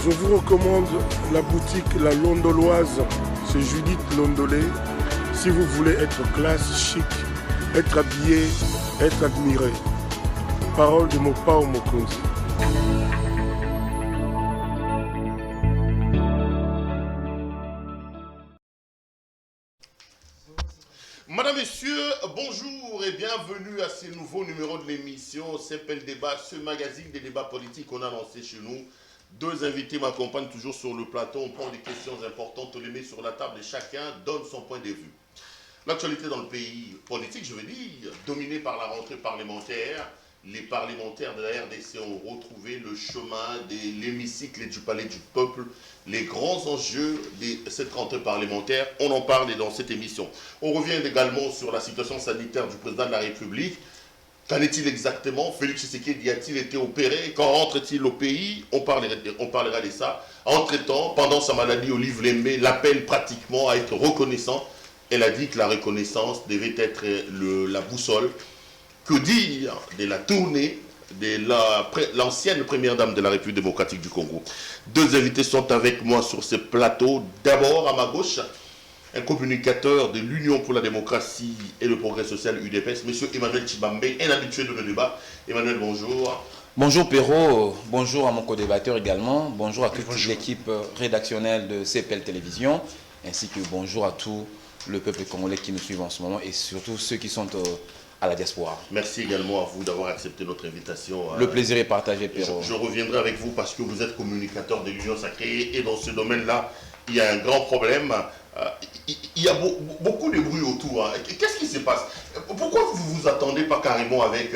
Je vous recommande la boutique La Londoloise, c'est Judith Londolé. Si vous voulez être classe, chic, être habillé, être admiré. Parole de Mopao Mokonzi. Madame, Messieurs, bonjour et bienvenue à ce nouveau numéro de l'émission CPL Débat, ce magazine des débats politiques qu'on a lancé chez nous. Deux invités m'accompagnent toujours sur le plateau, on prend des questions importantes, on les met sur la table et chacun donne son point de vue. L'actualité dans le pays politique, je veux dire, dominée par la rentrée parlementaire, les parlementaires de la RDC ont retrouvé le chemin de l'hémicycle et du palais du peuple, les grands enjeux de cette rentrée parlementaire, on en parle dans cette émission. On revient également sur la situation sanitaire du président de la République. Qu'en est-il exactement? Félix Tshisekedi a-t-il été opéré? Quand rentre-t-il au pays? On parlera de ça. Entre-temps, pendant sa maladie, Olive Lemé l'appelle pratiquement à être reconnaissant. Elle a dit que la reconnaissance devait être la boussole. Que dire de la tournée de l'ancienne première dame de la République démocratique du Congo? Deux invités sont avec moi sur ce plateau. D'abord, à ma gauche, un communicateur de l'Union pour la démocratie et le progrès social UDPS, M. Emmanuel Tshibambe, un habitué de nos débats. Emmanuel, bonjour. Bonjour Perrault, bonjour à mon co-débatteur également, bonjour à toute l'équipe rédactionnelle de CPL Télévision, ainsi que bonjour à tout le peuple congolais qui nous suit en ce moment et surtout ceux qui sont à la diaspora. Merci également à vous d'avoir accepté notre invitation. Le plaisir est partagé, Perrault. Je reviendrai avec vous parce que vous êtes communicateur de l'Union sacrée et dans ce domaine-là, il y a un grand problème. Il y a beaucoup de bruit autour. Qu'est-ce qui se passe? Pourquoi vous ne vous attendez pas carrément avec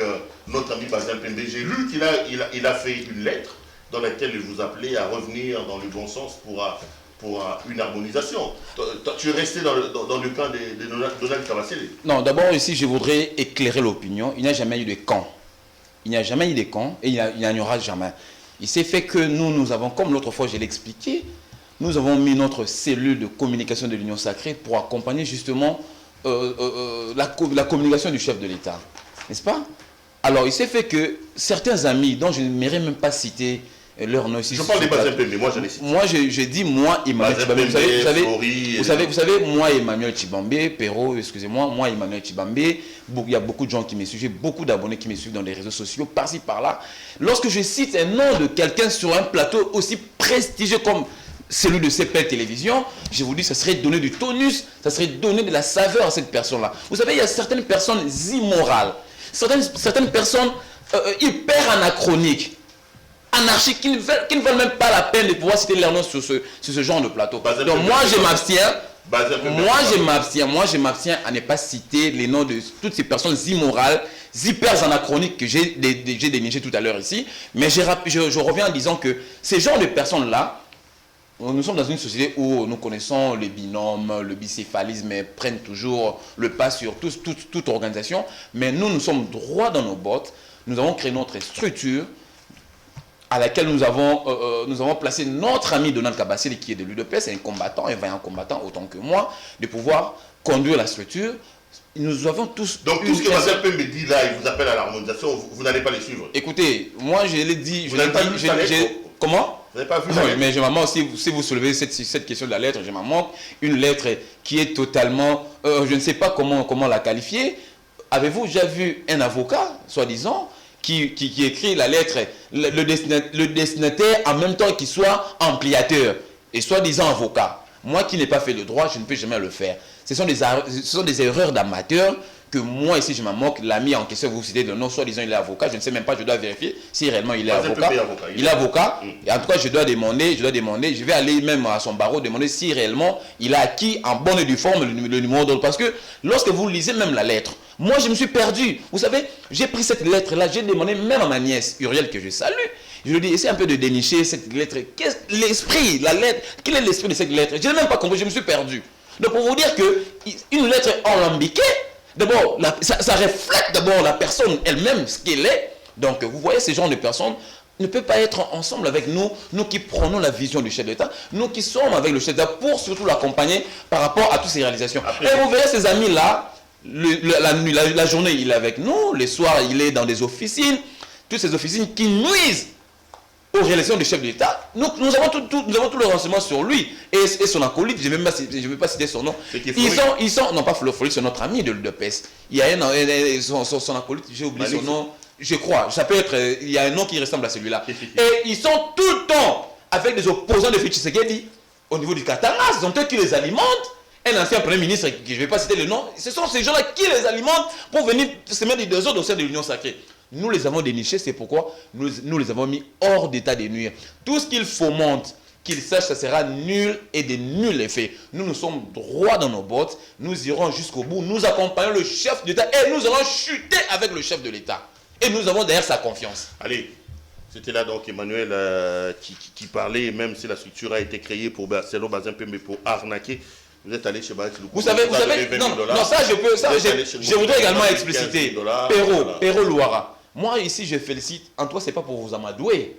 notre ami Bazin Pembe? J'ai lu qu'il a fait une lettre dans laquelle il vous appelait à revenir dans le bon sens pour une harmonisation. Tu es resté dans le camp de Donald Kabasele? Non, d'abord ici, je voudrais éclairer l'opinion. Il n'y a jamais eu de camp. Il n'y a jamais eu de camp et il n'y en aura jamais. Il s'est fait que nous avons, comme l'autre fois je l'ai expliqué, nous avons mis notre cellule de communication de l'Union sacrée pour accompagner justement la communication du chef de l'État. N'est-ce pas? Alors, il s'est fait que certains amis, dont je n'aimerais même pas citer leur nom ici. Je parle des Bazin Pembe, moi je les cite. Moi, je dis moi, Emmanuel Tshibambe. Vous savez, moi, Emmanuel Tshibambe, Perrault, excusez-moi, moi, Emmanuel Tshibambe, il y a beaucoup de gens qui me suivent, j'ai beaucoup d'abonnés qui me suivent dans les réseaux sociaux, par-ci, par-là. Lorsque je cite un nom de quelqu'un sur un plateau aussi prestigieux comme celui de CPL Télévision, je vous dis, ça serait donner du tonus, ça serait donner de la saveur à cette personne-là. Vous savez, il y a certaines personnes immorales, certaines personnes hyper anachroniques, anarchiques, qui ne valent même pas la peine de pouvoir citer leur nom sur ce genre de plateau. Donc moi, je m'abstiens à ne pas citer les noms de toutes ces personnes immorales, hyper anachroniques que j'ai dénichées tout à l'heure ici. Mais je reviens en disant que ces genres de personnes-là, nous sommes dans une société où nous connaissons les binômes, le bicéphalisme prennent toujours le pas sur toute organisation. Mais nous sommes droits dans nos bottes. Nous avons créé notre structure à laquelle nous avons placé notre ami Donald Kabasele qui est de l'UDPS, c'est un combattant, un vaillant combattant autant que moi, de pouvoir conduire la structure. Nous avons tous... Donc tout ce que Bazin Pembe dit là, il vous appelle à l'harmonisation, vous n'allez pas les suivre? Écoutez, moi je l'ai dit... Vous n'avez pas vu sa lettre? Comment? Vous n'avez pas vu la lettre? Mais je m'en manque, si vous soulevez cette question de la lettre, je m'en manque. Une lettre qui est totalement... je ne sais pas comment la qualifier. Avez-vous déjà vu un avocat, soi-disant, qui écrit la lettre, le destinataire en même temps qu'il soit ampliateur et soi-disant avocat? Moi qui n'ai pas fait le droit, je ne peux jamais le faire. Ce sont des erreurs d'amateurs que moi ici je m'en moque. L'ami en question, vous citez le nom, soi-disant il est avocat, je ne sais même pas, je dois vérifier si réellement il est avocat. Il est avocat. Et en tout cas, je dois demander, je vais aller même à son barreau demander si réellement il a acquis en bonne et due forme le numéro d'ordre. Parce que lorsque vous lisez même la lettre, moi je me suis perdu. Vous savez, j'ai pris cette lettre-là, j'ai demandé même à ma nièce Uriel que je salue. Je lui dis, essaie un peu de dénicher cette lettre. Qu'est-ce l'esprit, la lettre, quel est l'esprit de cette lettre? Je n'ai même pas compris, je me suis perdu. Donc pour vous dire qu'une lettre alambiquée, d'abord, ça reflète d'abord la personne elle-même, ce qu'elle est. Donc vous voyez, ces genres de personnes ne peuvent pas être ensemble avec nous, nous qui prenons la vision du chef d'État, nous qui sommes avec le chef d'État pour surtout l'accompagner par rapport à toutes ces réalisations. Et vous verrez ces amis-là, la journée il est avec nous, le soir il est dans des officines, toutes ces officines qui nuisent aux réalisations du chef de l'État. Nous avons tout le renseignement sur lui et son acolyte, je ne vais pas citer son nom. Ils sont, non pas Floric, c'est notre ami de l'UDPS. Il y a son acolyte, j'ai oublié son nom, je crois, ça peut être, il y a un nom qui ressemble à celui-là. Et ils sont tout le temps avec des opposants de Félix Tshisekedi au niveau du Katanga, ce sont eux qui les alimentent. Un ancien premier ministre, je ne vais pas citer le nom, ce sont ces gens-là qui les alimentent pour venir se mettre des autres au sein de l'Union sacrée. Nous les avons dénichés, c'est pourquoi nous les avons mis hors d'état de nuire. Tout ce qu'ils fomentent, qu'ils sachent, ça sera nul et de nul effet. Nous sommes droits dans nos bottes, nous irons jusqu'au bout, nous accompagnons le chef d'État et nous allons chuter avec le chef de l'État. Et nous avons derrière sa confiance. Allez, c'était là donc Emmanuel qui parlait, même si la structure a été créée pour selon Bazin Pembe pour arnaquer. Vous êtes allé chez Baït Lukou. Vous savez, non, ça je voudrais également expliciter. Perrault Louara. Moi ici je félicite, en toi c'est pas pour vous amadouer.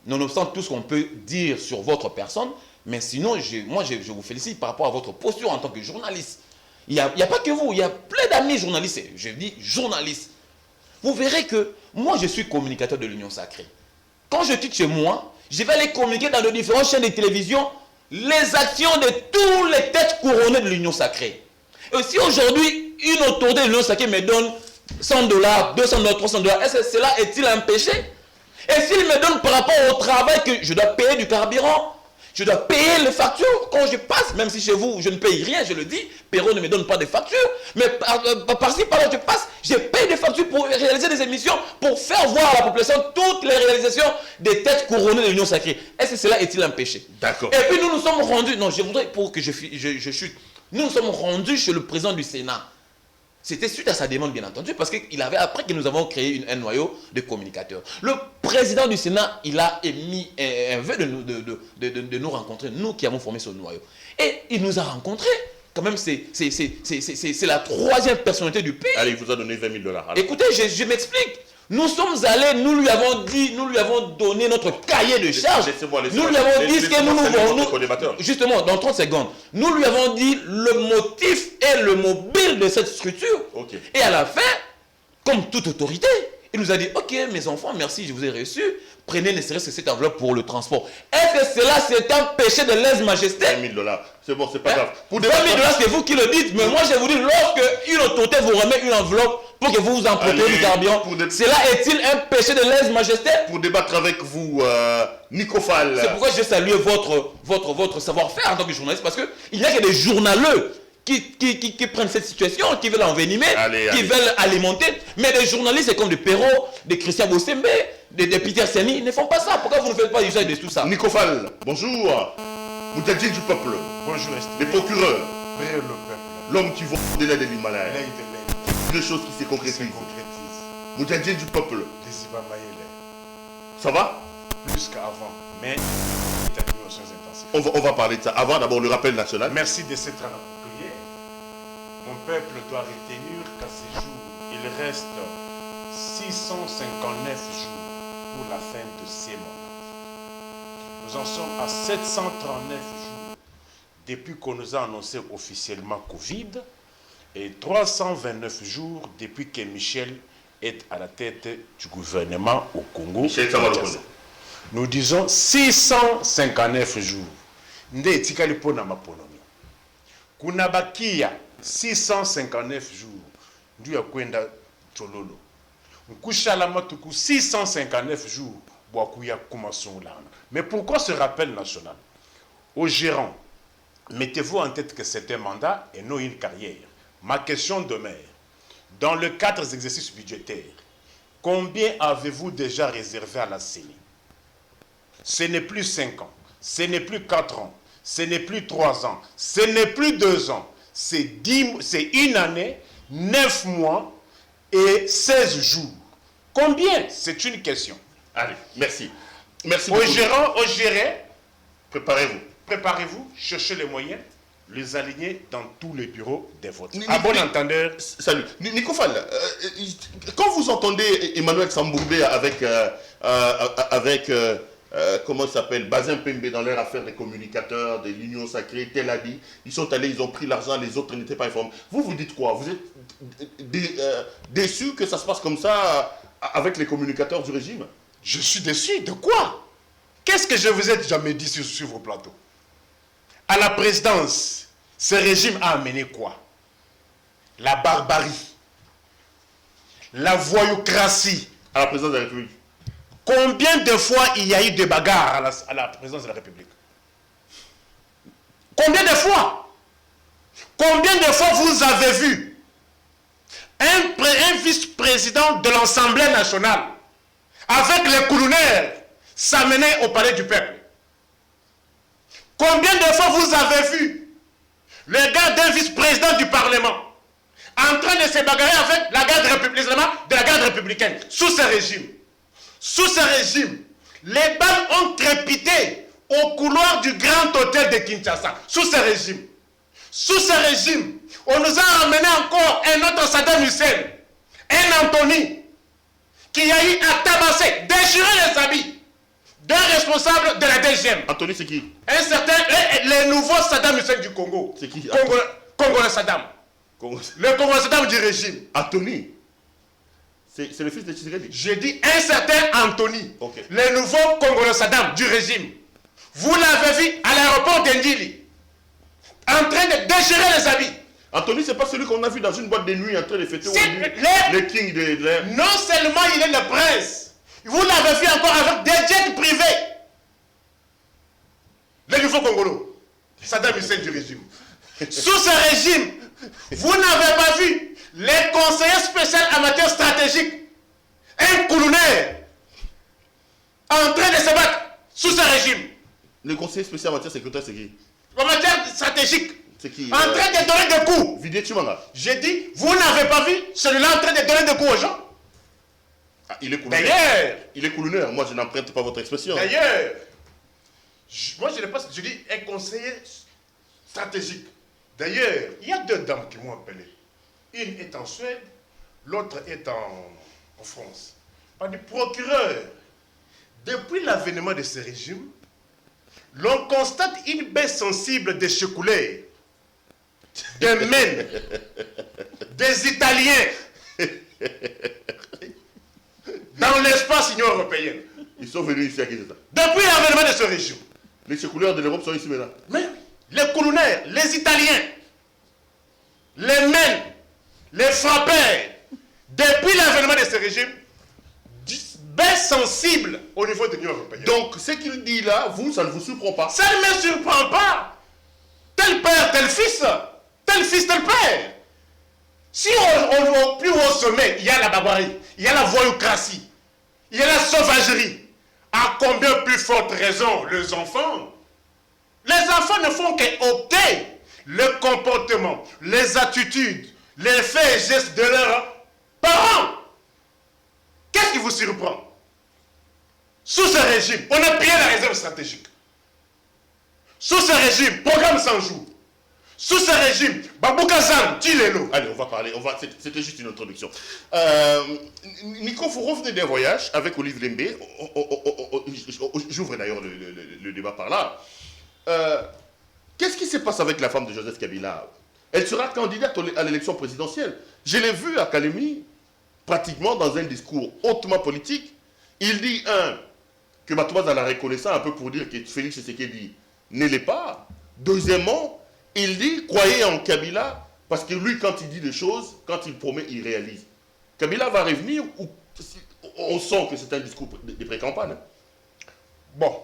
Nonobstant tout ce qu'on peut dire sur votre personne, mais sinon je vous félicite par rapport à votre posture en tant que journaliste. Il n'y a pas que vous, il y a plein d'amis journalistes, je dis journalistes. Vous verrez que moi je suis communicateur de l'Union sacrée. Quand je quitte chez moi, je vais aller communiquer dans de différentes chaînes de télévision les actions de tous les têtes couronnées de l'Union sacrée. Et si aujourd'hui, une autorité de l'Union sacrée me donne $100, $200, $300, est-ce que cela est-il un péché? Et s'il me donne par rapport au travail que je dois payer du carburant, je dois payer les factures quand je passe, même si chez vous, je ne paye rien, je le dis, Perrault ne me donne pas de factures, mais par-ci, par-là, je passe, je paye des factures pour réaliser des émissions, pour faire voir à la population toutes les réalisations des têtes couronnées de l'Union sacrée. Est-ce que cela est-il un péché? D'accord. Et puis nous nous sommes rendus, non, je voudrais, pour que je chute, nous nous sommes rendus chez le président du Sénat. C'était suite à sa demande, bien entendu, parce qu'il avait appris que nous avons créé un noyau de communicateurs. Le président du Sénat, il a émis un vœu de nous rencontrer, nous qui avons formé ce noyau. Et il nous a rencontrés. Quand même, c'est la troisième personnalité du pays. Allez, il vous a donné $20 000. Écoutez, je m'explique. Nous sommes allés, nous lui avons donné notre cahier de charges. Nous lui avons dit ce que nous voulons. Justement, dans 30 secondes, nous lui avons dit le motif et le mobile de cette structure. Okay. Et à la fin, comme toute autorité, il nous a dit, ok, mes enfants, merci, je vous ai reçu. Prenez ne serait-ce que cette enveloppe pour le transport. Est-ce que cela, c'est un péché de lèse-majesté? $20 000. C'est bon, c'est pas grave. Pour $20 000, c'est vous qui le dites. Mais moi, je vous dis, lorsque une autorité vous remet une enveloppe pour que vous vous empruntiez du carburant, cela est-il un péché de lèse-majesté? Pour débattre avec vous, Nicofal. C'est pourquoi je salue votre savoir-faire en tant que journaliste, parce qu'il n'y a que des journaleux qui prennent cette situation, qui veulent envenimer, qui veulent alimenter. Mais des journalistes comme de Perrault, de Christian Bossembe, de Peter Seni, ils ne font pas ça. Pourquoi vous ne faites pas usage de tout ça? Nicofal, bonjour. Moudjadjin du peuple. Bonjour, les procureurs. Le peuple. L'homme qui va au-delà des l'Himalaya. L'aide. Deux choses qui se concrétisent. Moudjadjin du peuple. Ça va? Plus qu'avant, mais détermination intensive. On va parler de ça. Avant, d'abord, le rappel national. Merci de cette prière. Mon peuple doit retenir qu'à ce jour, il reste 659 jours pour la fin de ces mandats. Nous en sommes à 739 jours depuis qu'on nous a annoncé officiellement Covid et 329 jours depuis que Michel est à la tête du gouvernement au Congo. Nous disons 659 jours. Nde etikali pona maponomi. Kuna bakia 659 jours. Ndu ya kwenda Tololo. Nkushala matuku 659 jours. Bwakuya kumasongulana. Mais pourquoi ce rappel national? Aux gérants, mettez-vous en tête que c'est un mandat et non une carrière. Ma question demeure. Dans le cadre des exercices budgétaires, combien avez-vous déjà réservé à la CENI? Ce n'est plus 5 ans, ce n'est plus 4 ans, ce n'est plus 3 ans, ce n'est plus 2 ans. C'est 1 année, 9 mois et 16 jours. Combien? C'est une question. Allez, merci. Merci aux beaucoup. Gérants, aux gérés, préparez-vous. Préparez-vous, cherchez les moyens, les aligner dans tous les bureaux des votes. À bon entendeur. Salut. Nicofal, quand vous entendez Emmanuel Sambourbé avec comment il s'appelle, Bazin Pembe dans leur affaire des communicateurs, de l'Union sacrée, tel a dit, ils sont allés, ils ont pris l'argent, les autres n'étaient pas informés. Vous dites quoi? Vous êtes déçu que ça se passe comme ça avec les communicateurs du régime? Je suis déçu. De quoi? Qu'est-ce que je vous ai jamais dit sur vos plateaux? À la présidence, ce régime a amené quoi? La barbarie, la voyoucratie. À la présidence de la République. Combien de fois il y a eu des bagarres à la présidence de la République? Combien de fois? Combien de fois vous avez vu un vice-président de l'Assemblée nationale avec les coulouneurs s'amener au palais du peuple? Combien de fois vous avez vu le gars d'un vice-président du Parlement en train de se bagarrer avec la garde républicaine sous ce régime? Sous ce régime, les balles ont crépité au couloir du grand hôtel de Kinshasa. Sous ce régime. Sous ce régime, on nous a ramené encore un autre Saddam Hussein, un Anthony, qui a eu à tabasser, déchirer les habits d'un responsable de la DGM. Anthony, c'est qui? Un certain, le nouveau Saddam Hussein du Congo. C'est qui? Congolais Saddam. Le Congolais Saddam du régime. Anthony. C'est le fils de Tshisekedi. J'ai dit un certain Anthony. Okay. Le nouveau Congolais Saddam du régime. Vous l'avez vu à l'aéroport d'Endili, en train de déchirer les habits. Anthony, c'est pas celui qu'on a vu dans une boîte de nuit en train de fêter le king de l'air. Non seulement il est le prince, vous l'avez vu encore avec des jets privés. Le nouveau Congolais, Saddam Hussein du régime. Sous ce régime, vous n'avez pas vu les conseillers spéciaux en matière stratégique, un colonel en train de se battre sous ce régime. Le conseiller spécial en matière sécuritaire, c'est qui? En matière stratégique. C'est qui? En train de donner des coups. Vidé Chimanga. J'ai dit, vous n'avez pas vu celui-là en train de donner des coups aux gens? Ah, il est coulonneur. D'ailleurs. Il est coulonneur. Moi, je n'emprunte pas votre expression. D'ailleurs. Moi, je n'ai pas. Je dis un conseiller stratégique. D'ailleurs, il y a deux dames qui m'ont appelé. Une est en Suède, l'autre est en France. Par du procureur. Depuis l'avènement de ce régime, l'on constate une baisse sensible des Chekoulés, des Mènes, des Italiens dans l'espace Union européenne. Ils sont venus ici à Kinshasa. Depuis l'avènement de ce régime. Les couleurs de l'Europe sont ici maintenant. Mais les colonels, les Italiens, les Mènes, les frappeurs, depuis l'avènement de ce régime, baisse sensible au niveau de l'Union européenne. Donc, ce qu'il dit là, vous, ça ne vous surprend pas? Ça ne me surprend pas. Tel père, tel fils, tel fils, tel père. Si au plus haut sommet, il y a la barbarie, il y a la voyoucratie, il y a la sauvagerie, à combien plus forte raison les enfants? Les enfants ne font qu'opter le comportement, les attitudes, les faits et gestes de leurs parents. Qu'est-ce qui vous surprend? Sous ce régime, on a payé la réserve stratégique. Sous ce régime, programme sans jour. Sous ce régime, Baboukazan, Tilelo. Allez, on va parler. C'était juste une introduction. Nico, vous revenez d'un voyage avec Olive Lembe. J'ouvre d'ailleurs le débat par là. Qu'est-ce qui se passe avec la femme de Joseph Kabila? Elle sera candidate à l'élection présidentielle. Je l'ai vu à Kalemi, pratiquement dans un discours hautement politique. Il dit, que Matouaz a la reconnaissance un peu pour dire que Félix Tshisekedi ne l'est pas. Deuxièmement, il dit, croyez en Kabila, parce que lui, quand il dit des choses, quand il promet, il réalise. Kabila va revenir, ou on sent que c'est un discours de pré-campagne. Bon,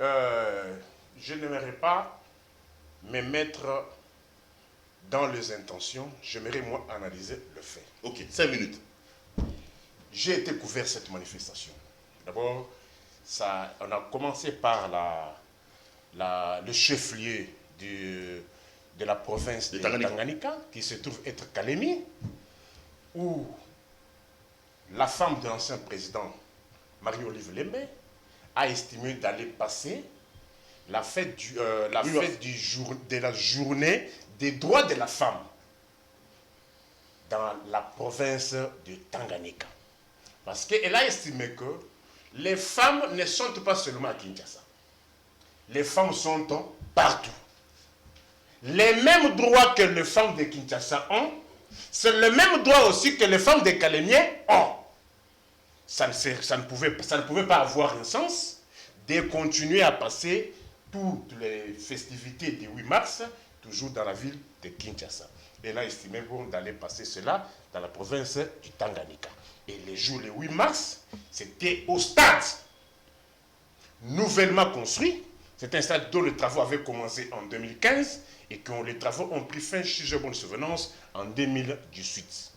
je n'aimerais pas me mettre dans les intentions, j'aimerais moi analyser le fait. Ok, 5 minutes. J'ai été couvert cette manifestation. D'abord, on a commencé par le chef-lieu de la province de Tanganyika, qui se trouve être Kalemi, où la femme de l'ancien président, Marie-Olive Lembe, a estimé d'aller passer la fête de la journée des droits de la femme dans la province de Tanganyika. Parce qu'elle a estimé que les femmes ne sont pas seulement à Kinshasa. Les femmes sont partout. Les mêmes droits que les femmes de Kinshasa ont, c'est le même droit aussi que les femmes de Kalemi ont. Ça ne pouvait pas avoir un sens de continuer à passer toutes les festivités du 8 mars, toujours dans la ville de Kinshasa. Et là, estimé d'aller passer cela dans la province du Tanganyika. Et les jours, le 8 mars, c'était au stade nouvellement construit. C'est un stade dont les travaux avaient commencé en 2015 et que les travaux ont pris fin, si j'ai bonne souvenance, en 2018.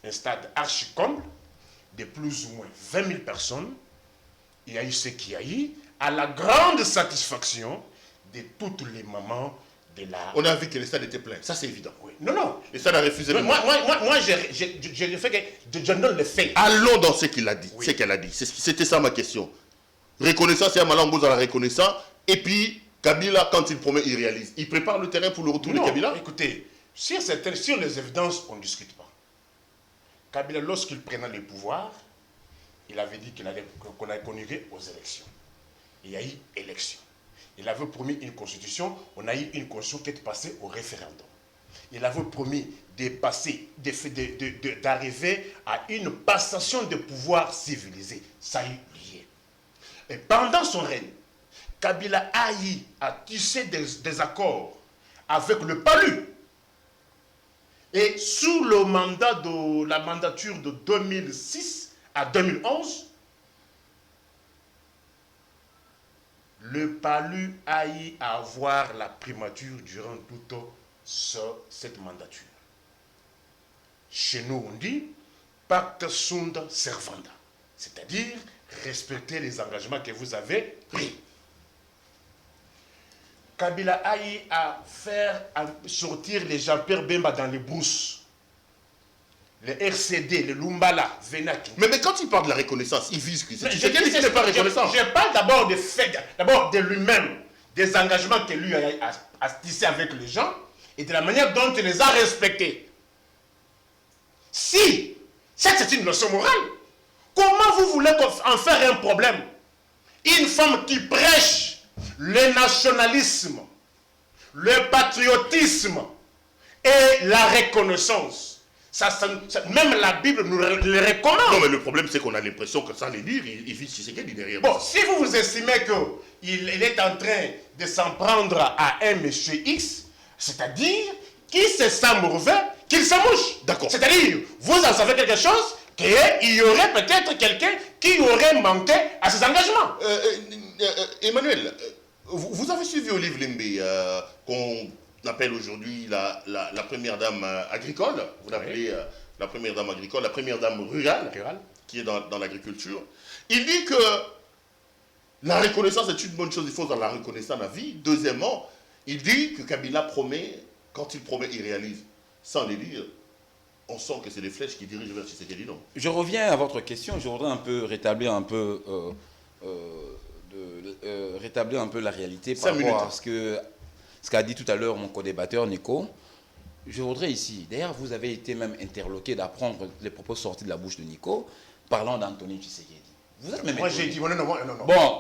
Un stade archi-comble de plus ou moins 20 000 personnes. Il y a eu ce qu'il y a eu, à la grande satisfaction de toutes les mamans de la... On a vu que le stade était plein, ça c'est évident. Oui. Non, non. Le stade a refusé de... Moi, je fais que je donne le fait. Allons dans ce qu'il a dit, Oui. ce qu'elle a dit. C'était ça ma question. Reconnaissance, il y a Malango dans la reconnaissance. Et puis, Kabila, quand il promet, il réalise. Il prépare le terrain pour le retour de Kabila. Écoutez, sur les évidences, on ne discute pas. Kabila, lorsqu'il prenait le pouvoir, il avait dit qu'on allait conjuguer aux élections. Il y a eu élection. Il avait promis une constitution, on a eu une constitution qui est passée au référendum. Il avait promis d'arriver à une passation de pouvoir civilisé. Ça a eu lieu. Et pendant son règne, Kabila a eu à tisser des accords avec le PALU. Et sous le mandat de la mandature de 2006 à 2011, le PALU a eu à avoir la primature durant toute cette mandature. Chez nous, on dit pacta sunt servanda, c'est-à-dire respecter les engagements que vous avez pris. Kabila a eu à faire sortir les Jean-Pierre Bemba dans les brousses. Les RCD, les Lumbala, Venak. Mais quand il parle de la reconnaissance, il vise que c'est qui n'est pas reconnaissant. Je parle d'abord des faits, d'abord de lui-même, des engagements que lui a tissés avec les gens et de la manière dont il les a respectés. Si c'est une leçon morale, comment vous voulez en faire un problème? Une femme qui prêche le nationalisme, le patriotisme et la reconnaissance. Même la Bible nous le recommande. Non, mais le problème, c'est qu'on a l'impression que sans les lire, il vise Tshisekedi derrière. Bon, si vous estimez qu'il est en train de s'en prendre à un monsieur X, c'est-à-dire qu'il se sent mauvais, qu'il se mouche. D'accord. C'est-à-dire, vous en savez quelque chose, qu'il y aurait peut-être quelqu'un qui aurait manqué à ses engagements. Emmanuel, vous avez suivi Olive Lembe, qu'on appelle aujourd'hui la première dame agricole, vous l'appelez la première dame agricole, la première dame rurale, qui est dans l'agriculture. Il dit que la reconnaissance est une bonne chose, il faut dans la reconnaissance la vie. Deuxièmement, il dit que Kabila promet, quand il promet, il réalise. Sans les dire, on sent que c'est des flèches qui dirigent vers Tshisekedi, non? Je reviens à votre question, je voudrais un peu rétablir un peu, la réalité par rapport à ce qu'a dit tout à l'heure mon co-débatteur Nico. Je voudrais ici, d'ailleurs vous avez été même interloqué d'apprendre les propos sortis de la bouche de Nico, parlant d'Anthony Tshisekedi. Vous êtes même Moi j'ai dit, non. Bon,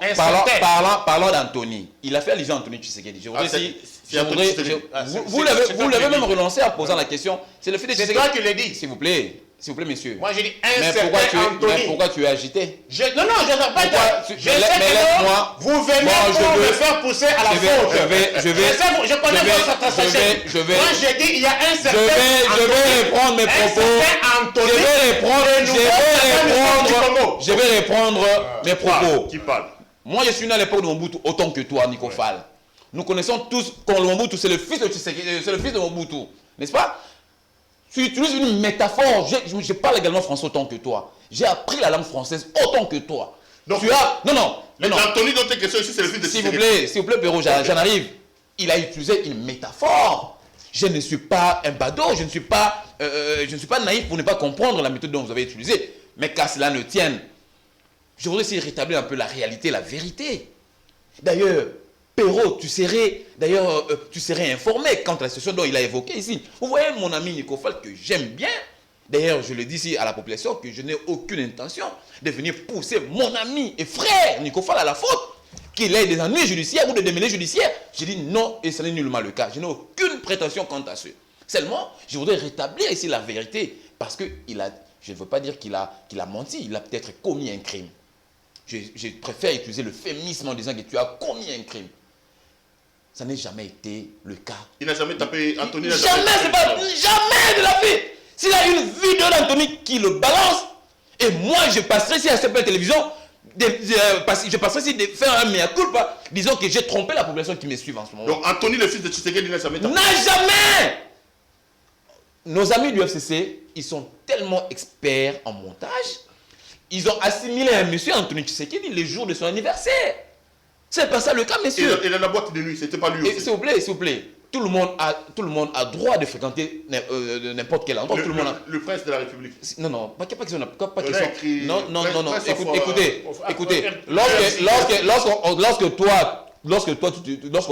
parlant d'Anthony, il a fait allusion à Anthony Tshisekedi. Je voudrais vous l'avez même relancé en posant la question. C'est le fait de Tshisekedi. C'est toi qui l'as dit. S'il vous plaît, messieurs. Moi j'ai dit mais pourquoi tu es agité? Non, je ne pas dire. Je sais que vous venez pour me faire pousser à la faute. Je connais votre stratégie. Moi j'ai dit, il y a un certain Je vais répondre mes propos. Je vais répondre mes propos. Qui parle? Moi je suis né à l'époque de Mobutu autant que toi, Nico Fall. Nous connaissons tous que Mobutu c'est le fils de Tshisekedi, c'est le fils de Mobutu. N'est-ce pas? Tu utilises une métaphore. Je parle également français autant que toi. J'ai appris la langue française autant que toi. Donc, tu as... Non. Anthony, dans tes questions ici, c'est le fils de Tshisekedi. S'il vous plaît, Perrault, j'en arrive. Il a utilisé une métaphore. Je ne suis pas un badaud, je ne suis pas naïf pour ne pas comprendre la méthode dont vous avez utilisée. Mais qu'à cela ne tienne, je voudrais essayer de rétablir un peu la réalité, la vérité. D'ailleurs, Perrault, tu serais informé quant à la situation dont il a évoqué ici. Vous voyez mon ami Nico Fall que j'aime bien. D'ailleurs, je le dis ici à la population que je n'ai aucune intention de venir pousser mon ami et frère Nico Fall à la faute, qu'il ait des ennuis judiciaires ou des démêlés judiciaires. Je dis non et ce n'est nullement le cas. Je n'ai aucune prétention quant à ce. Seulement, je voudrais rétablir ici la vérité parce que je ne veux pas dire qu'il a menti, il a peut-être commis un crime. je préfère utiliser le féminisme en disant que tu as commis un crime. Ça n'a jamais été le cas. Il n'a jamais tapé Anthony. Jamais, c'est pas, jamais de la vie. S'il y a une vidéo d'Anthony qui le balance, et moi je passerai ici à cette télévision, je passerai ici de faire un mea culpa, disons que j'ai trompé la population qui me suit en ce moment. Donc Anthony, le fils de Tshisekedi, n'a jamais tapé. N'a jamais. Nos amis du FCC, ils sont tellement experts en montage, ils ont assimilé un monsieur Anthony Tshisekedi le jour de son anniversaire. C'est pas ça le cas, messieurs. Et la boîte de nuit, c'était pas lui aussi. S'il vous plaît, tout le monde a droit de fréquenter n'importe quel endroit. Le prince de la République. Non, pas question. Non. Écoutez. Lorsque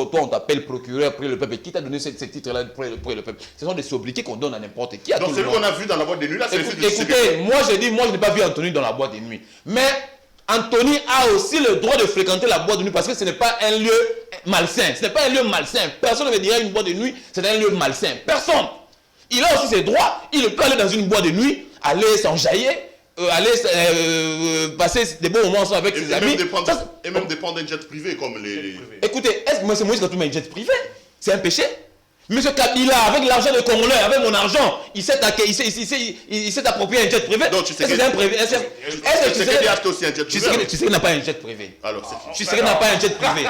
toi on t'appelle procureur pour le peuple, qui t'a donné ce titre-là pour le peuple? Ce sont des sobriquets qu'on donne à n'importe qui. Donc celui qu'on a vu dans la boîte de nuit, là, c'est le fils de Écoutez, moi je n'ai pas vu Anthony dans la boîte de nuit. Mais Anthony a aussi le droit de fréquenter la boîte de nuit parce que ce n'est pas un lieu malsain. Ce n'est pas un lieu malsain. Personne ne me dirait une boîte de nuit, c'est un lieu malsain. Personne. Il a aussi ses droits. Il peut aller dans une boîte de nuit, aller s'enjailler, passer des bons moments ensemble avec ses amis. Et même dépendre d'un jet privé comme les... Écoutez, est-ce que c'est Moïse Katumbi a un jet privé? C'est un péché? Monsieur Kabila, avec l'argent des Congolais, avec mon argent, il s'est approprié un jet privé. Donc tu sais que c'est un privé. Est-ce que Tshisekedi a aussi un jet privé? Tshisekedi n'a pas un jet privé. Alors c'est qui? Tshisekedi n'a pas un jet privé.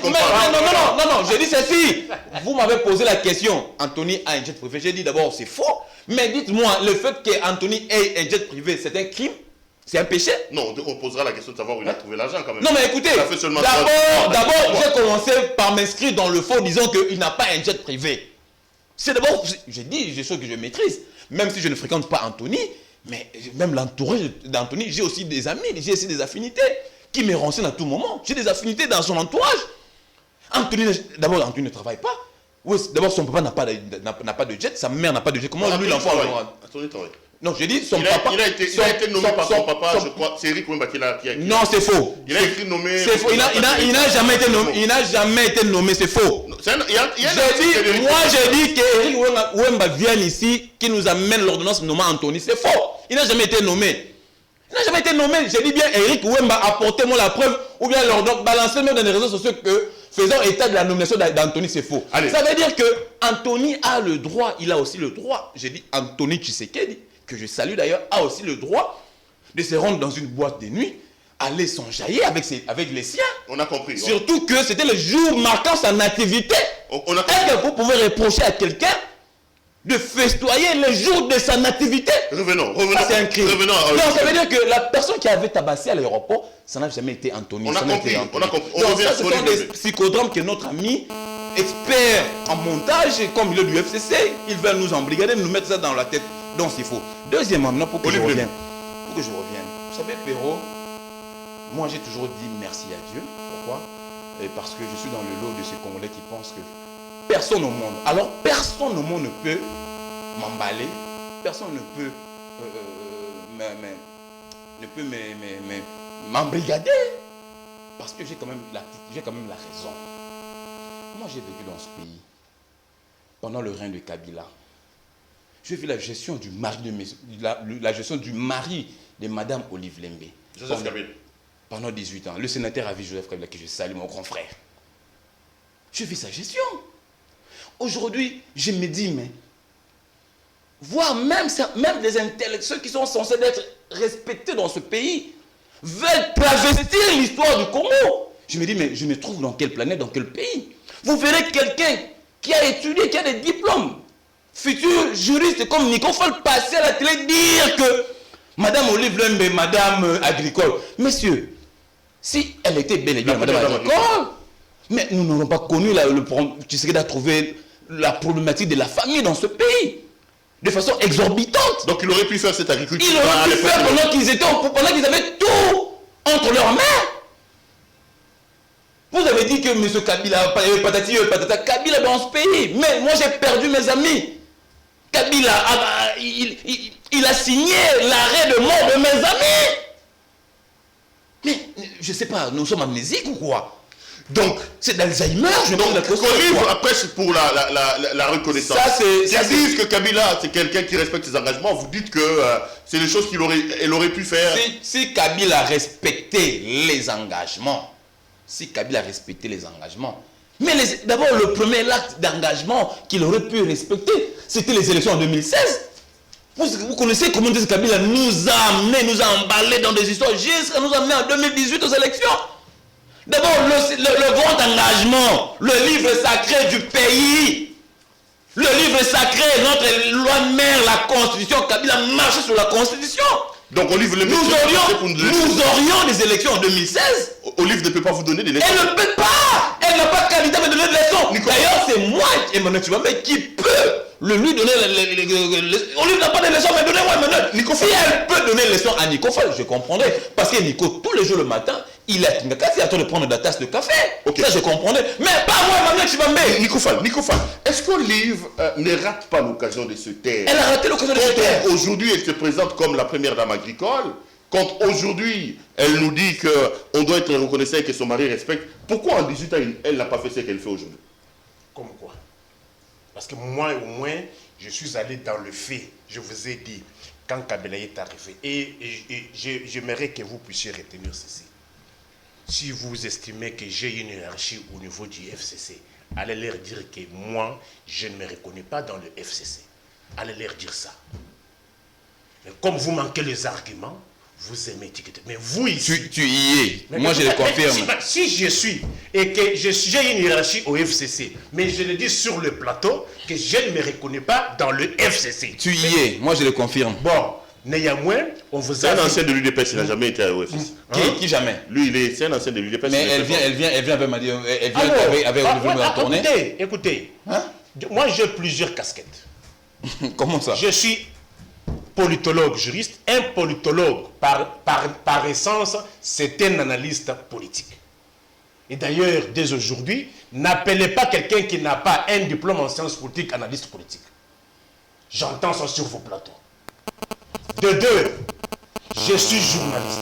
Non, je dis ceci. Vous m'avez posé la question, Anthony a un jet privé. J'ai dit d'abord c'est faux. Mais dites-moi, le fait qu'Anthony ait un jet privé, c'est un crime? C'est un péché? Non, on posera la question de savoir où il a trouvé l'argent quand même. Non mais écoutez, d'abord j'ai commencé par m'inscrire dans le faux disant qu'il n'a pas un jet privé. C'est d'abord, j'ai dit des choses que je maîtrise. Même si je ne fréquente pas Anthony, mais même l'entourage d'Anthony, j'ai aussi des amis, j'ai aussi des affinités qui me renseignent à tout moment. J'ai des affinités dans son entourage. D'abord Anthony ne travaille pas. Oui, d'abord son papa n'a pas de jet, sa mère n'a pas de jet. Comment lui l'enfant Anthony travaille. Non, je dis son papa. Il a été nommé par son papa, je crois. C'est Eric Wemba qui a écrit. Non, c'est faux. Il a écrit nommé. C'est faux. Il n'a jamais été nommé. Il n'a jamais été nommé. C'est faux. Moi, j'ai dit qu'Eric Wemba vienne ici, qui nous amène l'ordonnance nommant Anthony. C'est faux. Il n'a jamais été nommé. Il n'a jamais été nommé. J'ai dit bien Eric Wemba, apportez-moi la preuve, ou bien l'ordonnance, balancez-moi dans les réseaux sociaux que faisant état de la nomination d'Anthony, c'est faux. Allez. Ça veut dire que Anthony a le droit, il a aussi le droit, j'ai dit Anthony Tshisekedi, que je salue d'ailleurs, a aussi le droit de se rendre dans une boîte de nuit, aller s'enjailler avec les siens. On a compris. Surtout que c'était le jour marquant sa nativité. Est-ce que vous pouvez reprocher à quelqu'un de festoyer le jour de sa nativité? Revenons. C'est un crime. Non, ça veut dire que la personne qui avait tabassé à l'aéroport, ça n'a jamais été Anthony. On a compris. Donc ça, ce sont des psychodrames que notre ami, expert en montage, comme il est du FCC, il va nous embrigader, nous mettre ça dans la tête. Donc c'est faux. Deuxièmement, maintenant pour que je revienne. Vous savez, Perrault, moi j'ai toujours dit merci à Dieu. Pourquoi? Parce que je suis dans le lot de ces Congolais qui pensent que personne au monde, alors personne au monde ne peut m'emballer, personne ne peut m'embrigader, parce que j'ai quand même la raison. Moi j'ai vécu dans ce pays pendant le règne de Kabila. J'ai vu la gestion du mari de Madame Olive Lembe. Joseph Kabila. Pendant 18 ans. Le sénateur a vu Joseph Kabila, que je salue, mon grand frère. J'ai vu sa gestion. Aujourd'hui, je me dis, mais voire même des intellectuels qui sont censés être respectés dans ce pays veulent travestir l'histoire du Congo. Je me dis, mais je me trouve dans quelle planète, dans quel pays? Vous verrez quelqu'un qui a étudié, qui a des diplômes, futur juriste comme Nicofol, passer à la télé dire que Madame Olive Lembe, Madame Agricole. Messieurs, si elle était bel et bien Madame Agricole, mais nous n'aurons pas connu tu serais à trouver la problématique de la famille dans ce pays de façon exorbitante. Donc il aurait pu faire cette agriculture. Il aurait pu faire pendant qu'ils avaient tout entre leurs mains. Vous avez dit que M. Kabila, patati patata, Kabila dans ce pays. Mais moi j'ai perdu mes amis. Kabila, il a signé l'arrêt de mort de mes amis. Mais je ne sais pas, nous sommes amnésiques ou quoi? Donc, c'est d'Alzheimer, je donc pose la question. Olive, après, c'est pour la reconnaissance. Ça, Ils disent que Kabila, c'est quelqu'un qui respecte ses engagements. Vous dites que c'est des choses qu'elle aurait pu faire. Si Kabila respectait les engagements, mais d'abord, le premier acte d'engagement qu'il aurait pu respecter, c'était les élections en 2016. Vous connaissez comment Kabila nous a amenés, nous a emballés dans des histoires jusqu'à nous amener en 2018 aux élections. D'abord, le grand engagement, le livre sacré du pays, le livre sacré, notre loi mère, la Constitution, Kabila marche sur la Constitution. Donc Olive, nous aurions des élections en 2016. Olive ne peut pas vous donner des leçons. Elle ne peut pas. Elle n'a pas de candidat à me donner des leçons. D'ailleurs, c'est moi, Emmanuel Tshibambe, qui peut lui donner Olive n'a pas de leçons, mais donnez-moi Emmanuel. Si elle peut donner les leçons à Nikofal, je comprendrais. Parce que Nico, tous les jours le matin, il a Kingakati, il attend de prendre la tasse de café. Okay. Ça, je comprendrais. Mais pas moi, Emmanuel Tshibambe. Nikofal, est-ce qu'Olive ne rate pas l'occasion de se taire? Elle a raté l'occasion de se taire. Aujourd'hui, elle se présente comme la première dame agricole. Quand aujourd'hui, elle nous dit qu'on doit être reconnaissant et que son mari respecte, pourquoi en 18 ans, elle n'a pas fait ce qu'elle fait aujourd'hui? Comme quoi? Parce que moi, au moins, je suis allé dans le fait. Je vous ai dit, quand Kabila est arrivé, et j'aimerais que vous puissiez retenir ceci. Si vous estimez que j'ai une hiérarchie au niveau du FCC, allez leur dire que moi, je ne me reconnais pas dans le FCC. Allez leur dire ça. Mais comme vous manquez les arguments, vous aimez étiqueter. Mais vous ici... Tu y es. Mais moi, je le confirme. Si je suis, et que j'ai une hiérarchie au FCC, mais je le dis sur le plateau, que je ne me reconnais pas dans le FCC. Tu y es. Moi, je le confirme. Bon, néanmoins, on vous a... C'est un ancien de l'UDPS, il n'a jamais été au FCC. Qui jamais? Lui, c'est un ancien de l'UDPS. Mais elle vient avec ma avec tournée. Écoutez. Hein? Moi, j'ai plusieurs casquettes. Comment ça? Je suis politologue, juriste. Un politologue, par essence, c'est un analyste politique. Et d'ailleurs, dès aujourd'hui, n'appelez pas quelqu'un qui n'a pas un diplôme en sciences politiques, analyste politique. J'entends ça sur vos plateaux. De deux, je suis journaliste.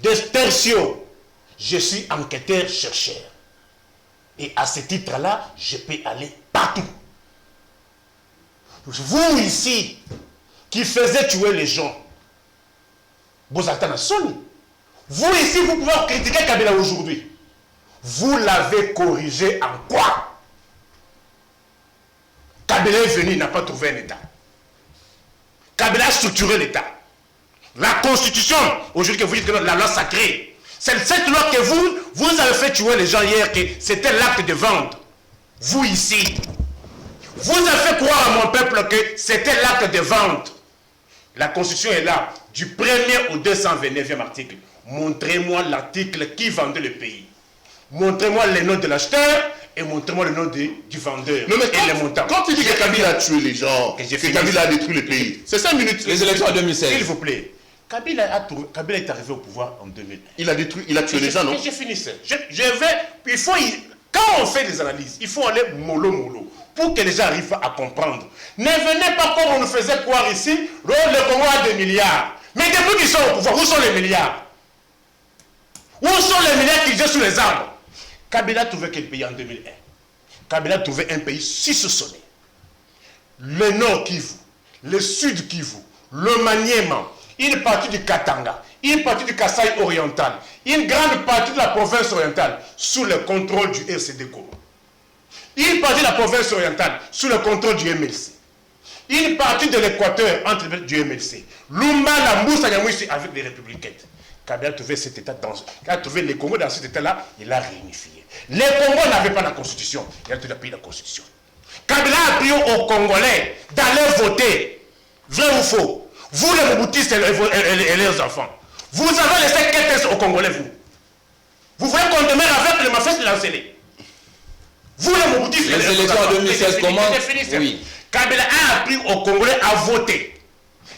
De tertio, je suis enquêteur-chercheur. Et à ce titre-là, je peux aller partout. Vous ici, qui faisiez tuer les gens, vous ici, vous pouvez critiquer Kabila aujourd'hui. Vous l'avez corrigé en quoi? Kabila est venu, il n'a pas trouvé un État. Kabila a structuré l'État. La Constitution, aujourd'hui que vous dites que la loi sacrée, c'est cette loi que vous avez fait tuer les gens hier, que c'était l'acte de vente. Vous ici, vous avez fait croire à mon peuple que c'était l'acte de vente. La Constitution est là, du 1er au 229e article. Montrez-moi l'article qui vendait le pays. Montrez-moi le nom de l'acheteur et montrez-moi le nom du vendeur. Non, mais et les montants. Quand tu dis que Kabila a tué les gens, que Kabila a détruit le pays, c'est 5 minutes. Les élections en 2016. S'il vous plaît. Kabila est arrivé au pouvoir en 2001. Il a tué les gens, non? Je finissais. Quand on fait des analyses, il faut aller mollo pour que les gens arrivent à comprendre. Ne venez pas comme on nous faisait croire ici, le Congo a des milliards. Mais depuis qu'ils sont au pouvoir, où sont les milliards? Où sont les milliards qu'ils ont sous les arbres? Kabila a trouvé quel pays en 2001? Kabila a trouvé un pays soupçonné. Le nord Kivu, le sud Kivu, le Maniema, une partie du Katanga, une partie du Kasaï oriental, une grande partie de la province orientale sous le contrôle du RCD Congo. Une partie de la province orientale sous le contrôle du MLC. Une partie de l'Équateur entre du MLC. Lumba, la Moussa, avec les républicains. Kabila a trouvé cet état il a trouvé les Congos dans cet état-là, il l'a réunifié. Les Congos n'avaient pas la constitution, il a tout appuyé la constitution. Kabila a pris aux Congolais d'aller voter. Vrai ou faux? Vous les Mobutistes et leurs enfants, vous avez laissé quel test aux Congolais, vous? Vous voyez qu'on demeure avec le mafia de l'encelé. Vous les Mobutistes et leurs enfants. Les élections en 2016, comment? Oui. Kabila a appris aux Congolais à voter.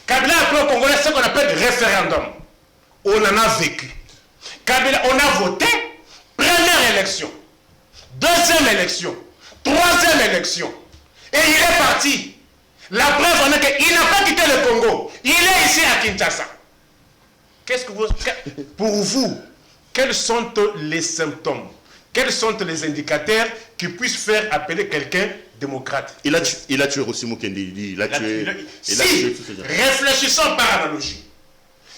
Kabila a appris aux Congolais ce qu'on appelle référendum. On en a vécu. Kabila, on a voté. Première élection. Deuxième élection. Troisième élection. Et il est parti. La preuve en est qu'il n'a pas quitté le Congo. Il est ici à Kinshasa. Qu'est-ce que vous... Pour vous, quels sont les symptômes? Quels sont les indicateurs qui puissent faire appeler quelqu'un démocrate? Il a tué Rossi Mukendi. Il a tué tous ces gens. Réfléchissons par analogie.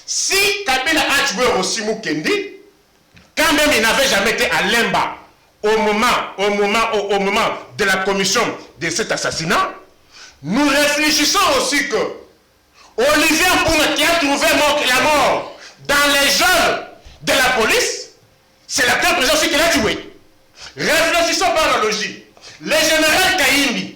Si Kabila a tué Rossi Mukendi, quand même il n'avait jamais été à Lemba au moment de la commission de cet assassinat, nous réfléchissons aussi que Olivier Mpunga qui a trouvé la mort dans les jeunes de la police, c'est l'acteur président aussi qui l'a tué. Réfléchissons par analogie. Le général Kaïmbi,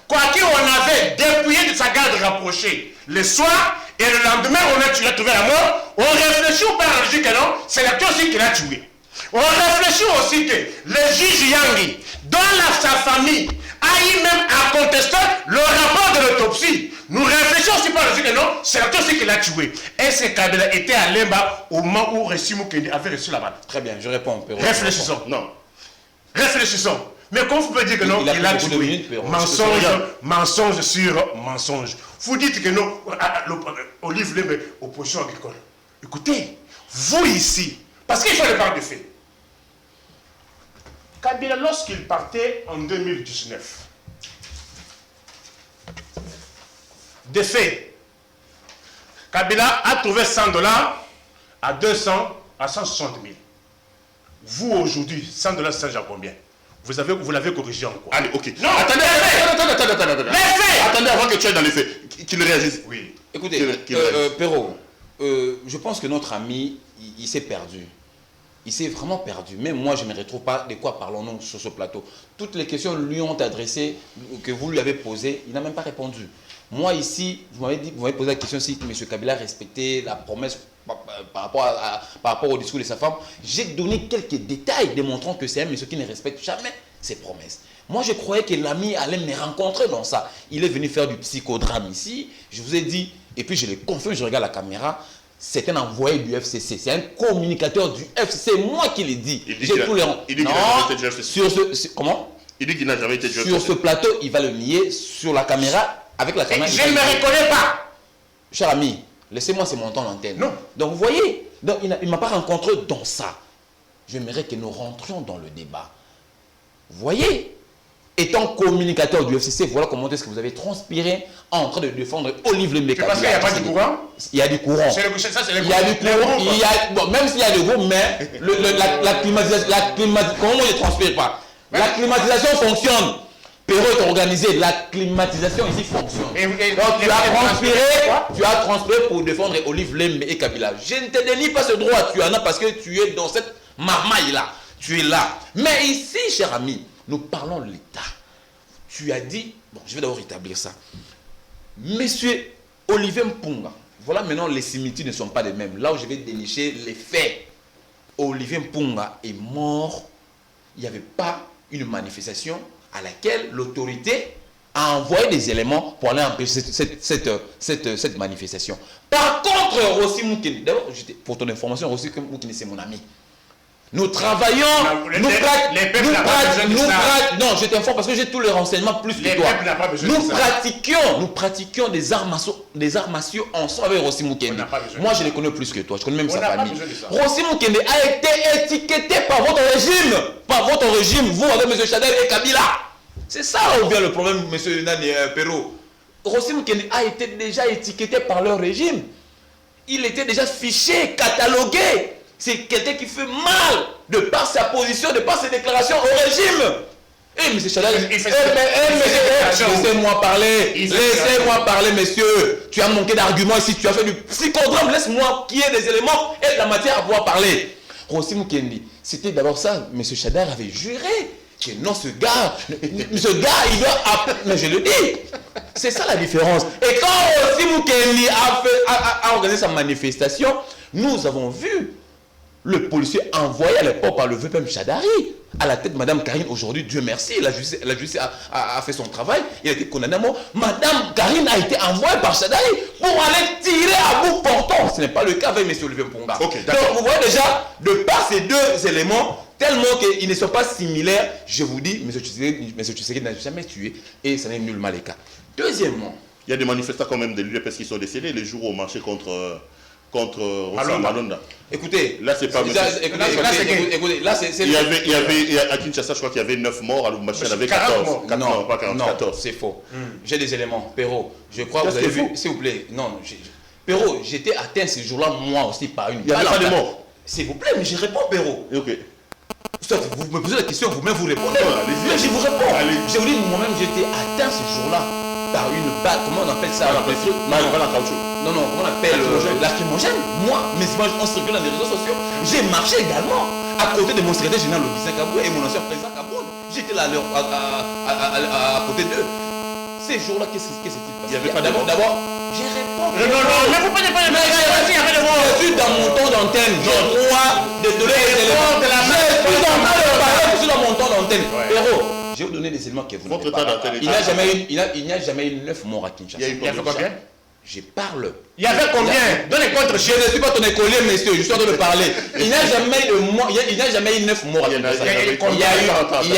quoi qu'on avait dépouillé de sa garde rapprochée le soir, et le lendemain on a trouvé la mort, on réfléchit par analogie que non, c'est l'acteur aussi qui l'a tué. On réfléchit aussi que le juge Yangi, dont sa famille a eu même à contester le rapport de l'autopsie. Nous réfléchissons aussi par analogie que non, c'est l'acteur aussi qui l'a tué. Est-ce que Kabila était à Lemba au moment où Rossi Mukendi avait reçu la balle? Très bien, je réponds. Perrault. Réfléchissons. Non. Réfléchissons. Mais comment vous pouvez dire que non, il a tué? Mensonge sur mensonge. Vous dites que non, Olive Lembe, opposition agricole. Écoutez, vous ici, parce qu'il faut le parler de fait. Kabila, lorsqu'il partait en 2019, de fait, Kabila a trouvé 100 $, à 200, à 160 000. Vous, aujourd'hui, 100 $, ça à combien? Vous l'avez corrigé en quoi? Allez, ok. Non, attendez. Les faits. Attendez avant que tu ailles dans les faits. Qu'il réagisse. Oui. Écoutez, Perrault, je pense que notre ami, il s'est perdu. Il s'est vraiment perdu. Même moi, je ne me retrouve pas de quoi parlons-nous sur ce plateau. Toutes les questions lui ont adressées, que vous lui avez posées, il n'a même pas répondu. Moi, ici, vous m'avez posé la question si M. Kabila respectait la promesse par rapport au discours de sa femme. J'ai donné quelques détails démontrant que c'est un monsieur qui ne respecte jamais ses promesses. Moi, je croyais que l'ami allait me rencontrer dans ça. Il est venu faire du psychodrame ici. Je vous ai dit, et puis je le confirme, je regarde la caméra, c'est un envoyé du FCC, c'est un communicateur du FCC, c'est moi qui l'ai dit. Il dit qu'il n'a jamais été du FCC. Comment? Il dit qu'il n'a jamais été du FCC. Sur ce plateau, il va le nier sur la caméra, avec la caméra. Je ne me reconnais pas. Cher ami, laissez-moi ce montant d'antenne. Non. Donc vous voyez, donc, il ne m'a pas rencontré dans ça. J'aimerais que nous rentrions dans le débat. Vous voyez, étant communicateur du FCC, voilà comment est-ce que vous avez transpiré en train de défendre Olive Lembe. Parce qu'il n'y a pas du courant? Il y a du courant. Il y a du courant. Bon, même s'il y a du groupe, mais la climatisation, comment on ne transpire pas? La climatisation fonctionne. Perrault est organisé, la climatisation ici fonctionne. Donc tu as transpiré pour défendre Olive Lembe et Kabila. Je ne te dénie pas ce droit, tu en as parce que tu es dans cette marmaille-là. Tu es là. Mais ici, cher ami, nous parlons de l'État. Tu as dit, bon, je vais d'abord rétablir ça. Monsieur Olivier Mpunga, voilà maintenant les similitudes ne sont pas les mêmes. Là où je vais dénicher les faits. Olivier Mpunga est mort. Il n'y avait pas une manifestation à laquelle l'autorité a envoyé des éléments pour aller empêcher cette manifestation. Par contre, Rossi Mukendi, d'abord, pour ton information, Rossi Mukendi, c'est mon ami. Nous travaillons, non, je t'informe parce que j'ai tous les renseignements plus que toi. Nous pratiquions des arts martiaux ensemble avec Rossi Mukendi. Moi, je les connais plus que toi, je connais même sa famille. Rossi Mukendi a été étiqueté par votre régime, vous avec M. Chadel et Kabila. C'est ça où vient le problème, M. Nani Perrault. Rossi Mukendi a été déjà étiqueté par leur régime. Il était déjà fiché, catalogué. C'est quelqu'un qui fait mal de par sa position, de par ses déclarations au régime. Et M. Chadel, laissez-moi parler. Laissez-moi parler, monsieur. Tu as manqué d'arguments ici, tu as fait du psychodrame. Laisse-moi qu'il y ait des éléments et de la matière à pouvoir parler. Rossi Mukendi, c'était d'abord ça. M. Chadel avait juré que non, ce gars, il doit... Mais je le dis. C'est ça la différence. Et quand Rossi Mukendi a organisé sa manifestation, nous avons vu le policier envoyé à l'époque par le VPM Chadari, à la tête de Mme Karine, aujourd'hui, Dieu merci, la justice a fait son travail, il a été condamné à mort. Mme Karine a été envoyée par Chadari pour aller tirer à bout portant. Ce n'est pas le cas avec M. Olivier Mpunga. Okay, donc vous voyez déjà, de par ces deux éléments, tellement qu'ils ne sont pas similaires, je vous dis, M. Tshisekedi n'a jamais tué et ce n'est nullement le cas. Deuxièmement, il y a des manifestants quand même de l'UDPS qui sont décédés les jours où on marchait contre contre Rosa Malonda. Écoutez, là c'est pas écoutez, là c'est il y avait à Kinshasa, je crois qu'il y avait 9 morts, à Lubumbashi il y en avait 14. Non, pas 40, non, 14. c'est faux. J'ai des éléments. Perrault, je crois que vous avez vu, s'il vous plaît. Non, Perrault, j'étais atteint ce jour-là, moi aussi, par une balle. Il n'y avait pas de morts. S'il vous plaît, mais je réponds, Perrault. Ok. Soit vous me posez la question, vous-même vous répondez. Mais je vous réponds. Je vous dis, moi-même, j'étais atteint ce jour-là par une balle. Comment on appelle ça? Non, comment on appelle lacrymogène. Moi, mes images ont circulé dans les réseaux sociaux. J'ai marché également à côté de mon secrétaire général Augustin Kabou et mon ancien président Kabou. J'étais là à côté d'eux. Ces jours-là, qu'est-ce qui s'est passé? Il y avait pas d'abord, j'ai répondu. Non, mais vous pouvez pas je suis dans mon temps d'antenne. Je dois de donner des éléments. Je suis dans mon temps d'antenne. Héros, je vais vous donner des éléments que vous n'avez pas. Il n'y a jamais eu 9 morts à Kinshasa. Il y a eu combien? Je parle. Il y avait combien? Donnez contre. Je ne suis pas ton écolier, monsieur, je suis en train de parler. Il n'y a jamais eu 9 morts à Kinshasa. Il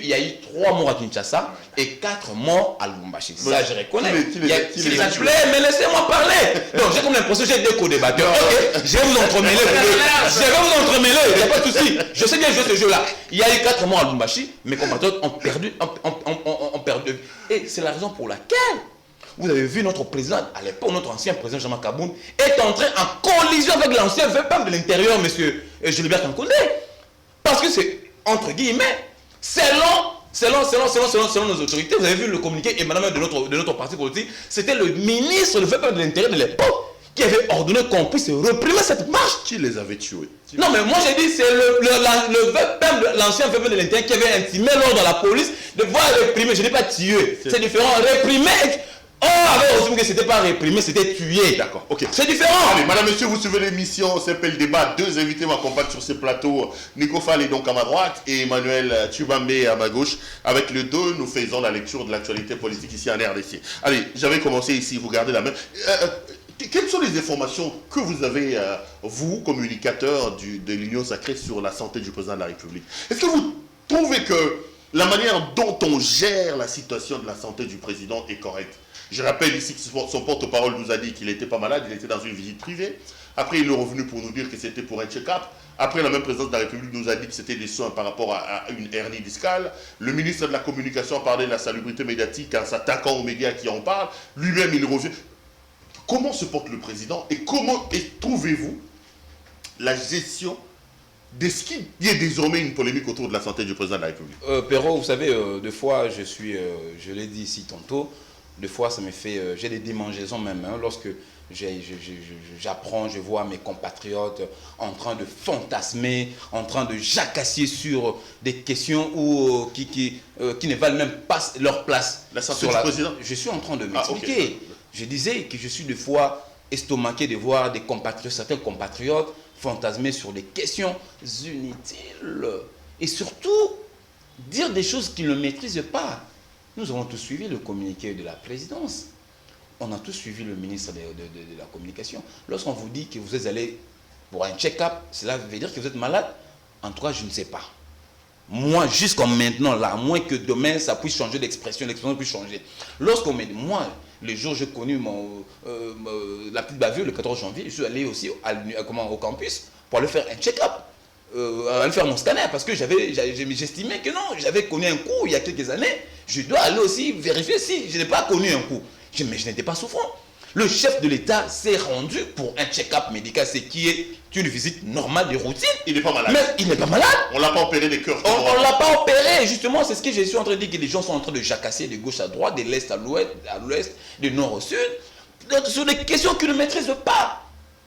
y a eu 3 morts à Kinshasa et 4 morts à Lubumbashi. Ça, je reconnais. S'il vous plaît, mais laissez-moi parler. Donc, j'ai comme l'impression que j'ai deux co-débatteurs. Ok, je vais vous entremêler. Il n'y a pas de souci. Je sais bien jouer ce jeu-là. Il y a eu 4 morts à Lubumbashi. Mes compatriotes ont perdu. Et c'est la raison pour laquelle vous avez vu notre président, à l'époque, notre ancien président Jean-Marc Kaboun, est entré en collision avec l'ancien VPAM de l'intérieur, monsieur Gilbert Kankondé. Parce que c'est, entre guillemets, selon nos autorités, vous avez vu le communiqué émanant de notre parti politique, c'était le ministre de VPAM de l'intérieur de l'époque qui avait ordonné qu'on puisse réprimer cette marche. Qui les avait tués? Non, mais moi j'ai dit, c'est l'ancien VPAM de l'intérieur qui avait intimé l'ordre à la police de voir réprimer. Je n'ai pas tué. C'est différent. Réprimer. Oh, avec aussi que c'était pas réprimé, c'était tué. D'accord, ok. C'est différent. Allez, madame, monsieur, vous suivez l'émission, s'appelle le débat. 2 invités m'accompagnent sur ce plateau. Nico Fall est donc à ma droite et Emmanuel Tubambe à ma gauche. Avec les deux, nous faisons la lecture de l'actualité politique ici en RDC. Allez, j'avais commencé ici, vous gardez la main. Quelles sont les informations que vous avez, vous, communicateur de l'Union Sacrée, sur la santé du président de la République? Est-ce que vous trouvez que la manière dont on gère la situation de la santé du président est correcte? Je rappelle ici que son porte-parole nous a dit qu'il n'était pas malade, il était dans une visite privée. Après, il est revenu pour nous dire que c'était pour un check-up. Après, la même présidence de la République nous a dit que c'était des soins par rapport à une hernie discale. Le ministre de la Communication a parlé de la salubrité médiatique en s'attaquant aux médias qui en parlent. Lui-même, il revient. Comment se porte le président et comment trouvez-vous la gestion de ce qui est désormais une polémique autour de la santé du président de la République? Perrault, vous savez, des fois, je l'ai dit ici tantôt, des fois, ça me fait, j'ai des démangeaisons même, hein, lorsque j'apprends, je vois mes compatriotes en train de fantasmer, en train de jacasser sur des questions qui ne valent même pas leur place. La santé du président? Je suis en train de m'expliquer. Je disais que je suis des fois estomaqué de voir certains compatriotes fantasmer sur des questions inutiles. Et surtout, dire des choses qu'ils ne maîtrisent pas. Nous avons tous suivi le communiqué de la présidence. On a tous suivi le ministre de la Communication. Lorsqu'on vous dit que vous êtes allé pour un check-up, cela veut dire que vous êtes malade? En tout cas, je ne sais pas. Moi, jusqu'à maintenant, là, à moins que demain, ça puisse changer d'expression, l'expression puisse changer. Lorsqu'on me dit, moi, le jour où j'ai connu la petite bavure, le 14 janvier, je suis allé aussi au campus pour aller faire un check-up. Aller faire mon scanner parce que j'estimais que non, j'avais connu un coup il y a quelques années, je dois aller aussi vérifier si je n'ai pas connu un coup. Mais je n'étais pas souffrant. Le chef de l'État s'est rendu pour un check-up médical, ce qui est une visite normale de routine. Il n'est pas malade. Mais il n'est pas malade. On ne l'a pas opéré des cœurs. On ne l'a pas opéré, justement, c'est ce que je suis en train de dire, que les gens sont en train de jacasser de gauche à droite, de l'est à l'ouest, de nord au sud, sur des questions qu'ils ne maîtrisent pas.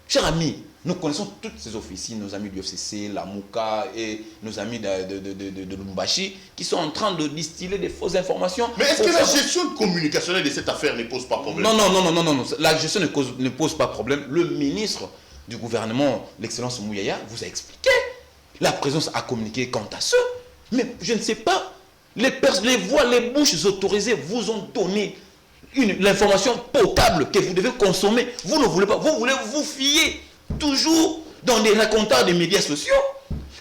Chers amis, nous connaissons toutes ces officines, nos amis du FCC, la Mouka et nos amis de Lubumbashi qui sont en train de distiller des fausses informations. Mais est-ce que la gestion communicationnelle de cette affaire ne pose pas problème? Non. La gestion ne pose pas problème. Le ministre du gouvernement, l'excellence Mouyaya, vous a expliqué. La présidence a communiqué quant à ça. Mais je ne sais pas. Les voix, les bouches autorisées vous ont donné l'information potable que vous devez consommer. Vous ne voulez pas. Vous voulez vous fier toujours dans des racontars des médias sociaux.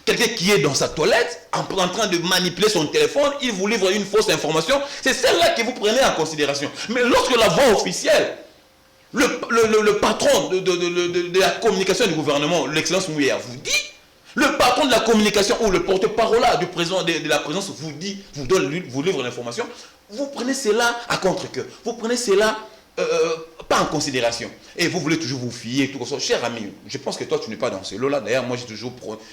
Quelqu'un qui est dans sa toilette, en train de manipuler son téléphone, il vous livre une fausse information. C'est celle-là que vous prenez en considération. Mais lorsque la voix officielle, le patron de la communication du gouvernement, l'excellence Mouillère, vous dit, le patron de la communication ou le porte-parole du président de la présidence vous dit, vous livre l'information, vous prenez cela à contre-cœur, vous prenez cela pas en considération. Et vous voulez toujours vous fier, tout ça. Cher ami, je pense que toi, tu n'es pas dans ce lot-là. D'ailleurs, moi,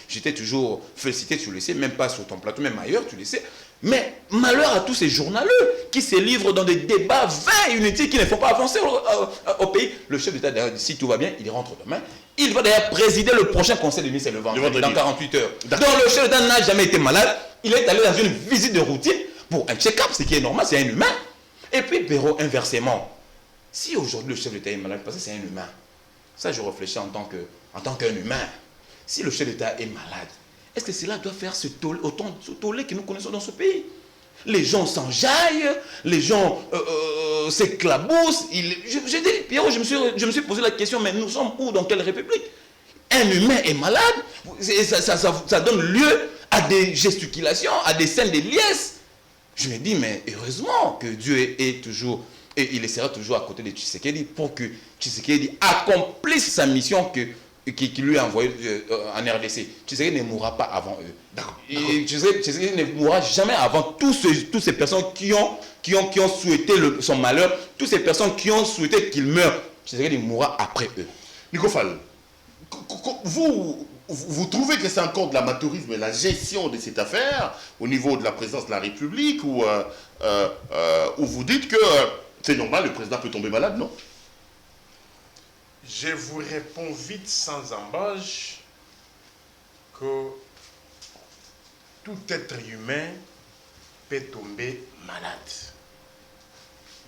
j'étais toujours félicité, tu le sais, même pas sur ton plateau, même ailleurs, tu le sais. Mais malheur à tous ces journaleux qui se livrent dans des débats vains et inutiles qui ne font pas avancer au pays. Le chef d'État, d'ailleurs, si tout va bien, il rentre demain. Il va d'ailleurs présider le prochain conseil des ministres le vendredi, dans 48 heures. Donc le chef d'État n'a jamais été malade. Il est allé dans une visite de routine pour un check-up, ce qui est normal, c'est un humain. Et puis, Béraud, inversement, si aujourd'hui le chef d'État est malade, parce que c'est un humain, ça je réfléchis en tant qu'un humain. Si le chef d'État est malade, est-ce que cela doit faire autant de tollé que nous connaissons dans ce pays? Les gens s'enjaillent, les gens s'éclaboussent. Je dis, Pierrot, je me suis posé la question, mais nous sommes où, dans quelle république? Un humain est malade, ça donne lieu à des gesticulations, à des scènes de liesse. Je me dis, mais heureusement que Dieu est toujours, et il sera toujours à côté de Tshisekedi pour que Tshisekedi accomplisse sa mission qui lui a envoyée en RDC. Tshisekedi ne mourra pas avant eux. D'accord. Tshisekedi ne mourra jamais avant toutes ces personnes qui ont souhaité son malheur, toutes ces personnes qui ont souhaité qu'il meure. Tshisekedi mourra après eux. Nico Fall, vous trouvez que c'est encore de l'amateurisme, la gestion de cette affaire au niveau de la présidence de la République, ou vous dites que c'est normal, le président peut tomber malade, non? Je vous réponds vite, sans embâche, que tout être humain peut tomber malade.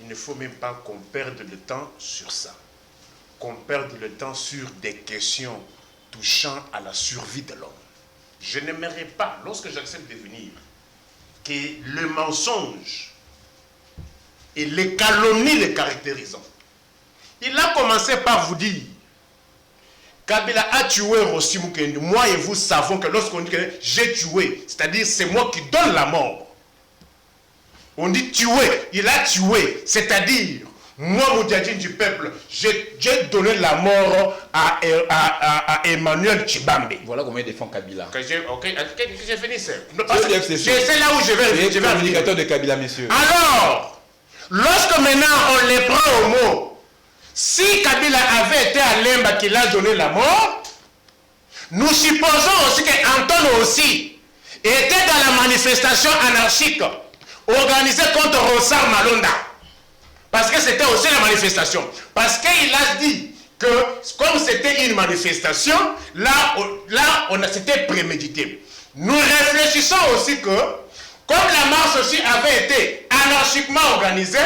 Il ne faut même pas qu'on perde le temps sur ça. Qu'on perde le temps sur des questions touchant à la survie de l'homme. Je n'aimerais pas, lorsque j'accepte de venir, que le mensonge et les calomnies les caractérisant. Il a commencé par vous dire, Kabila a tué Rossi Mukendi. Moi et vous savons que lorsqu'on dit que j'ai tué, c'est-à-dire c'est moi qui donne la mort. On dit tuer, il a tué, c'est-à-dire moi, Moudjadjin du peuple, j'ai donné la mort à Emmanuel Tshibambe. Voilà comment il défend Kabila. Que j'ai fini ça. C'est là où je vais. C'est l'indicateur de Kabila, messieurs. Alors, lorsque maintenant on les prend au mot, si Kabila avait été à Lemba qui l'a donné la mort, nous supposons aussi qu'Anton aussi était dans la manifestation anarchique organisée contre Rossar Malonda. Parce que c'était aussi la manifestation. Parce qu'il a dit que comme c'était une manifestation, là c'était prémédité. Nous réfléchissons aussi que, comme la marche aussi avait été anarchiquement organisée,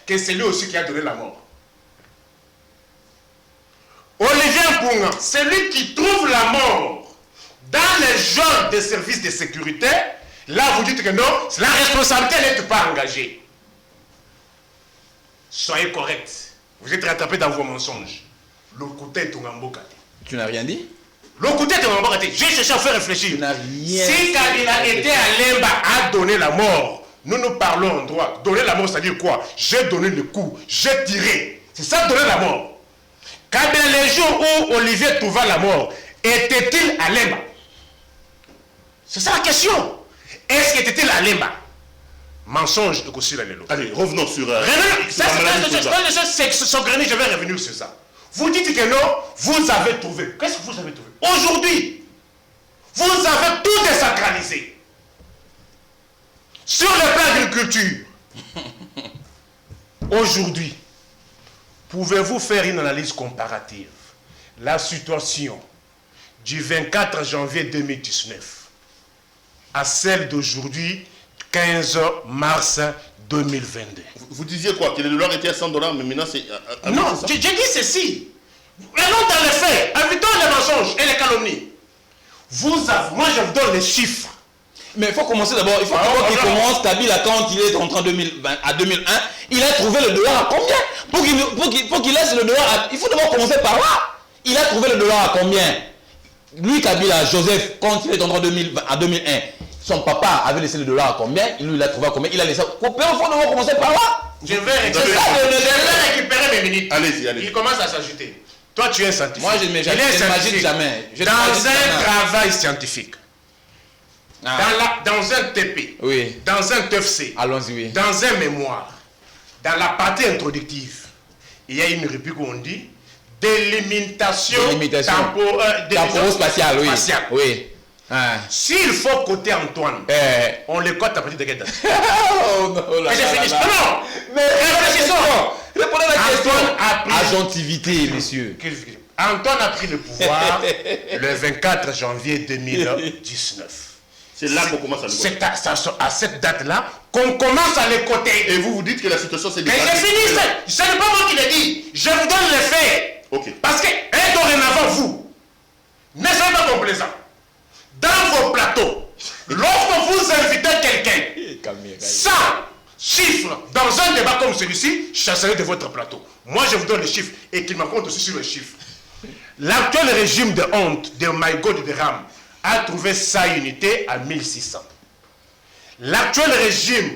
que c'est lui aussi qui a donné la mort. Olivier Mpunga, celui qui trouve la mort dans les genres des services de sécurité, là vous dites que non, la responsabilité n'est pas engagée. Soyez correct. Vous êtes rattrapé dans vos mensonges. Le côté est Tungambokate. Tu n'as rien dit? Le côté est Tungambokate. J'ai cherché à faire réfléchir. Tu n'as rien si Kabila était à Lemba à donner la mort, nous parlons en droit. Donner la mort, c'est-à-dire quoi? J'ai donné le coup, j'ai tiré. C'est ça, donner la mort. Kabila, les jours où Olivier trouva la mort, était-il à Lemba? C'est ça la question. Est-ce qu'il était à Lemba? Mensonge de aussi la Lelo. Allez, revenons sur... C'est son grenier, je vais revenir sur ça. Vous dites que non, vous avez trouvé. Qu'est-ce que vous avez trouvé? Aujourd'hui, vous avez tout désacralisé. Sur le plan d'agriculture, aujourd'hui, pouvez-vous faire une analyse comparative? La situation du 24 janvier 2019 à celle d'aujourd'hui, 15 mars 2022. Vous disiez quoi? Que le dollar était à 100 $, mais maintenant c'est... Non, j'ai dit ceci. Allons dans les faits, évitons les mensonges et les calomnies. Moi je vous donne les chiffres. Mais il faut commencer d'abord, il faut qu'il commence. Kabila, quand il est entré en 2020, à 2001, il a trouvé le dollar à combien? Pour qu'il laisse le dollar il faut d'abord commencer par là. Il a trouvé le dollar à combien? Lui, Kabila, Joseph, quand il est entré en 2001, son papa avait laissé le dollar à combien? Lui, il a trouvé à combien? Il a laissé. Il faut d'abord commencer par là. Je vais récupérer mes minutes. Allez-y, allez-y. Il commence à s'ajouter. Toi, tu es un scientifique. Moi, je ne m'imagine jamais. Dans un travail scientifique, Ah. dans un TP, Oui. dans un TFC, Allons-y, oui. dans un mémoire, dans la partie introductive, il y a une rubrique où on dit délimitation Temporo-spatiale, oui. spatiale. Oui. Ah. S'il faut coter Antoine, on le cote à partir de quelle date? Oh non, là, Que je là, finisse. là, là. Non, Mais réfléchissons. Répondez à la question. Antoine a pris... Agentivité, messieurs. Antoine a pris le pouvoir le 24 janvier 2019. C'est là qu'on commence à le C'est à cette date-là qu'on commence à les coter. Et vous dites que la situation c'est Mais je finis, ce n'est pas moi qui l'ai dit. Je vous donne les faits. Ok. Parce que, dorénavant, vous, ne soyez pas complaisant. Dans vos plateaux, lorsque vous invitez quelqu'un, sans chiffres, dans un débat comme celui-ci, chasserez de votre plateau. Moi, je vous donne les chiffres et qu'il me compte aussi sur les chiffres. L'actuel régime de honte de Maïgo de Ram a trouvé sa unité à 1600. L'actuel régime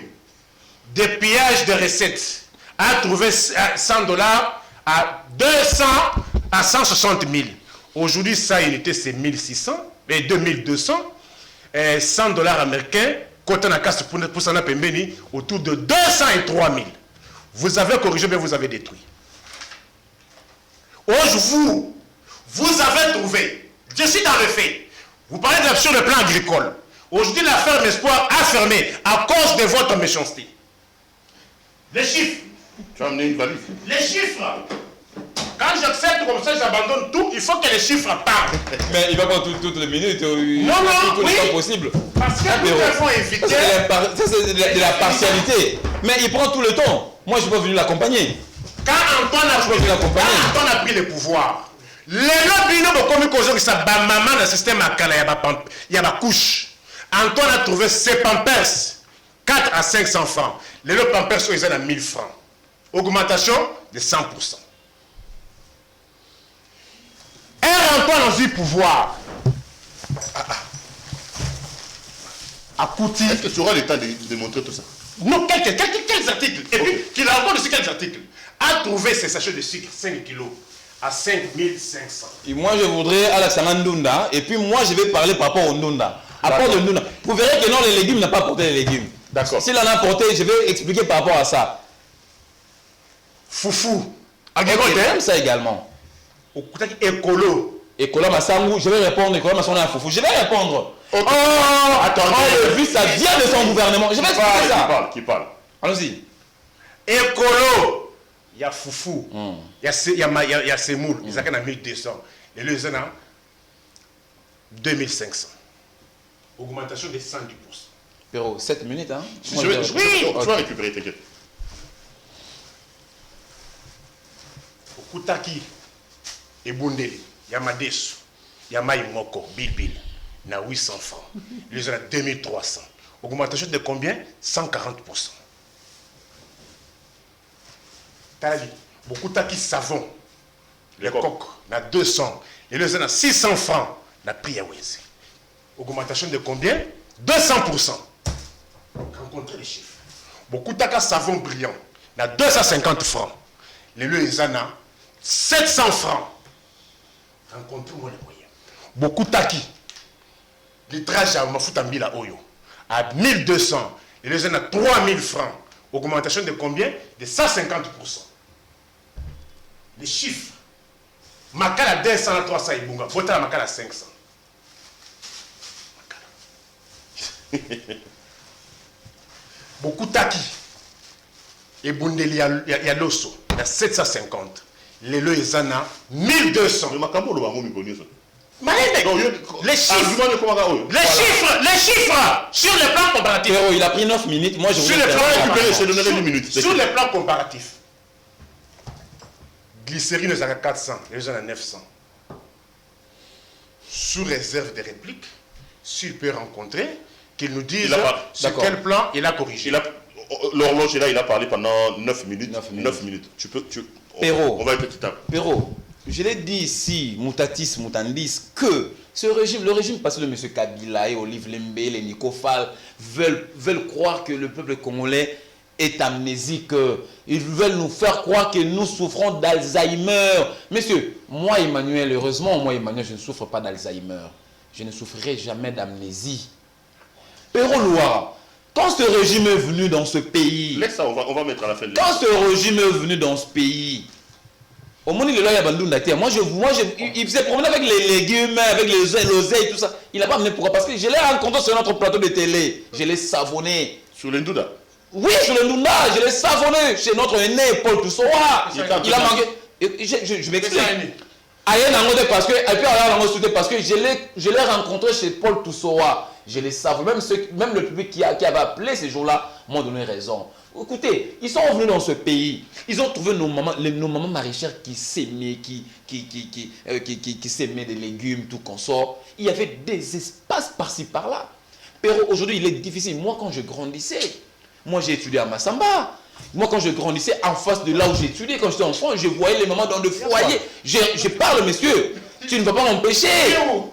de pillage de recettes a trouvé 100 $ à 200 à 160 000. Aujourd'hui, sa unité c'est 1600 et 2200. 100 $ américains, côté na casse pour s'en appeler autour de 203 000. Vous avez corrigé, mais vous avez détruit. Aujourd'hui, vous avez trouvé, je suis dans le fait, vous parlez sur le plan agricole. Aujourd'hui, la ferme Espoir a fermé à cause de votre méchanceté. Les chiffres. Tu as amené une valise. Les chiffres. Quand j'accepte comme ça, j'abandonne tout, il faut que les chiffres parlent. Mais il va prendre toutes les minutes. Non, tout oui. le temps possible. Parce que nous avons évité... Ça, c'est de la partialité. Mais il prend tout le temps. Moi, je ne suis pas venu l'accompagner. Quand Antoine a pris le pouvoir, les lobbies comme ils sont maman dans le système il y a ma couche. Antoine a trouvé ses pampers 4 à 500 francs. Les pampers sont à 1000 francs. Augmentation de 100%. Antoine a eu pouvoir. Est-ce que tu auras le temps de démontrer tout ça? Non, quels articles? Et puis, qu'il a encore dessus quels articles? A trouvé ces sachets de sucre 5 kilos à 5500. Et moi, je voudrais à la Ndunda. Et puis, moi, je vais parler par rapport au Ndunda. À part de Ndunda. Vous verrez que non, les légumes n'a pas apporté les légumes. D'accord. S'il en a apporté, je vais expliquer par rapport à ça. Foufou. Comme ça également. Écolo. Écolo Massangu, je vais répondre. Écolo Massangu à Foufou. Je vais répondre. Okay. Oh, attendez. Le vice, ça vient de son gouvernement. Je vais expliquer ça. Qui parle? Allons-y. Écolo. Il y a Foufou. Il y a Semoul. Ils ont 1200. Et le Zena, 2500. Augmentation de 110%. Pero, 7 minutes, hein? Oui, tu vas récupérer, t'inquiète. Okutaki et Bundeli, Yamadesu, Yamaï Moko, Bilbil, na 800 francs. Les autres 2300. Augmentation de combien? 140%. Tali, Okutaki savon, le coq, na 200. Les autres 600 francs, na prix à Wezi. Augmentation de combien? 200%. Rencontrez les chiffres. Okutaka savon brillant, na 250 francs. Les Lezana, 700 francs. Rencontrez-moi les moyens. Beaucoup taki. Litrage à Mafutambila Oyo. À 1200. Et les gens à 3000 francs. Augmentation de combien? De 150%. Les chiffres. Makala 200 à 300 Ibunga. Botala Makala 500. Beaucoup taki. Et Bundeli Yaloso. Il y a 750. Les lois Zana 1200. Mais Makambo le Bango Mikoni ça. Les chiffres sur le plan comparatif. Pero, il a pris 9 minutes. Moi, je sur le plan récupéré, je donnerai 10 minutes. Sur le plan comparatif. Glycérine est à 400, les gens à 900. Sous réserve de répliques, s'il peut rencontrer, qu'il nous dise sur quel plan il a corrigé. L'horloge est là, il a parlé pendant 9 minutes. 9 minutes. Pero, on va être petit à petit. Pero, je l'ai dit ici, Moutatis Moutandis, que le régime passé de M. Kabila et Olive Lembe, les Nico Fall, veulent croire que le peuple congolais est amnésique. Ils veulent nous faire croire que nous souffrons d'Alzheimer. Messieurs, moi Emmanuel, heureusement, moi Emmanuel, je ne souffre pas d'Alzheimer. Je ne souffrirai jamais d'amnésie. Pero Loire, quand ce régime est venu dans ce pays... Laisse ça, on va mettre à la fin de Quand ce régime est venu dans ce pays... Au moment où il est là, il s'est promené avec les légumes, avec les oseilles, tout ça. Il n'a pas amené pourquoi? Parce que je l'ai rencontré sur notre plateau de télé. Je l'ai savonné. Sur le Ndouda? Oui, sur le Ndouda. Je l'ai savonné chez notre aîné Paul Toussoa. Il a manqué. Je m'explique. Parce que je l'ai rencontré chez Paul Toussoa. Je l'ai savonné. Même le public qui avait appelé ces jours-là m'ont donné raison. Écoutez, ils sont venus dans ce pays, ils ont trouvé nos mamans maraîchères qui s'aimaient, qui s'aimaient des légumes, tout consort. Il y avait des espaces par-ci, par-là. Mais aujourd'hui, il est difficile. Moi, quand je grandissais, moi j'ai étudié à Massamba. Moi, quand je grandissais, en face de là où j'ai étudié, quand j'étais enfant, je voyais les mamans dans le foyer. Je parle, monsieur. Tu ne vas pas m'empêcher.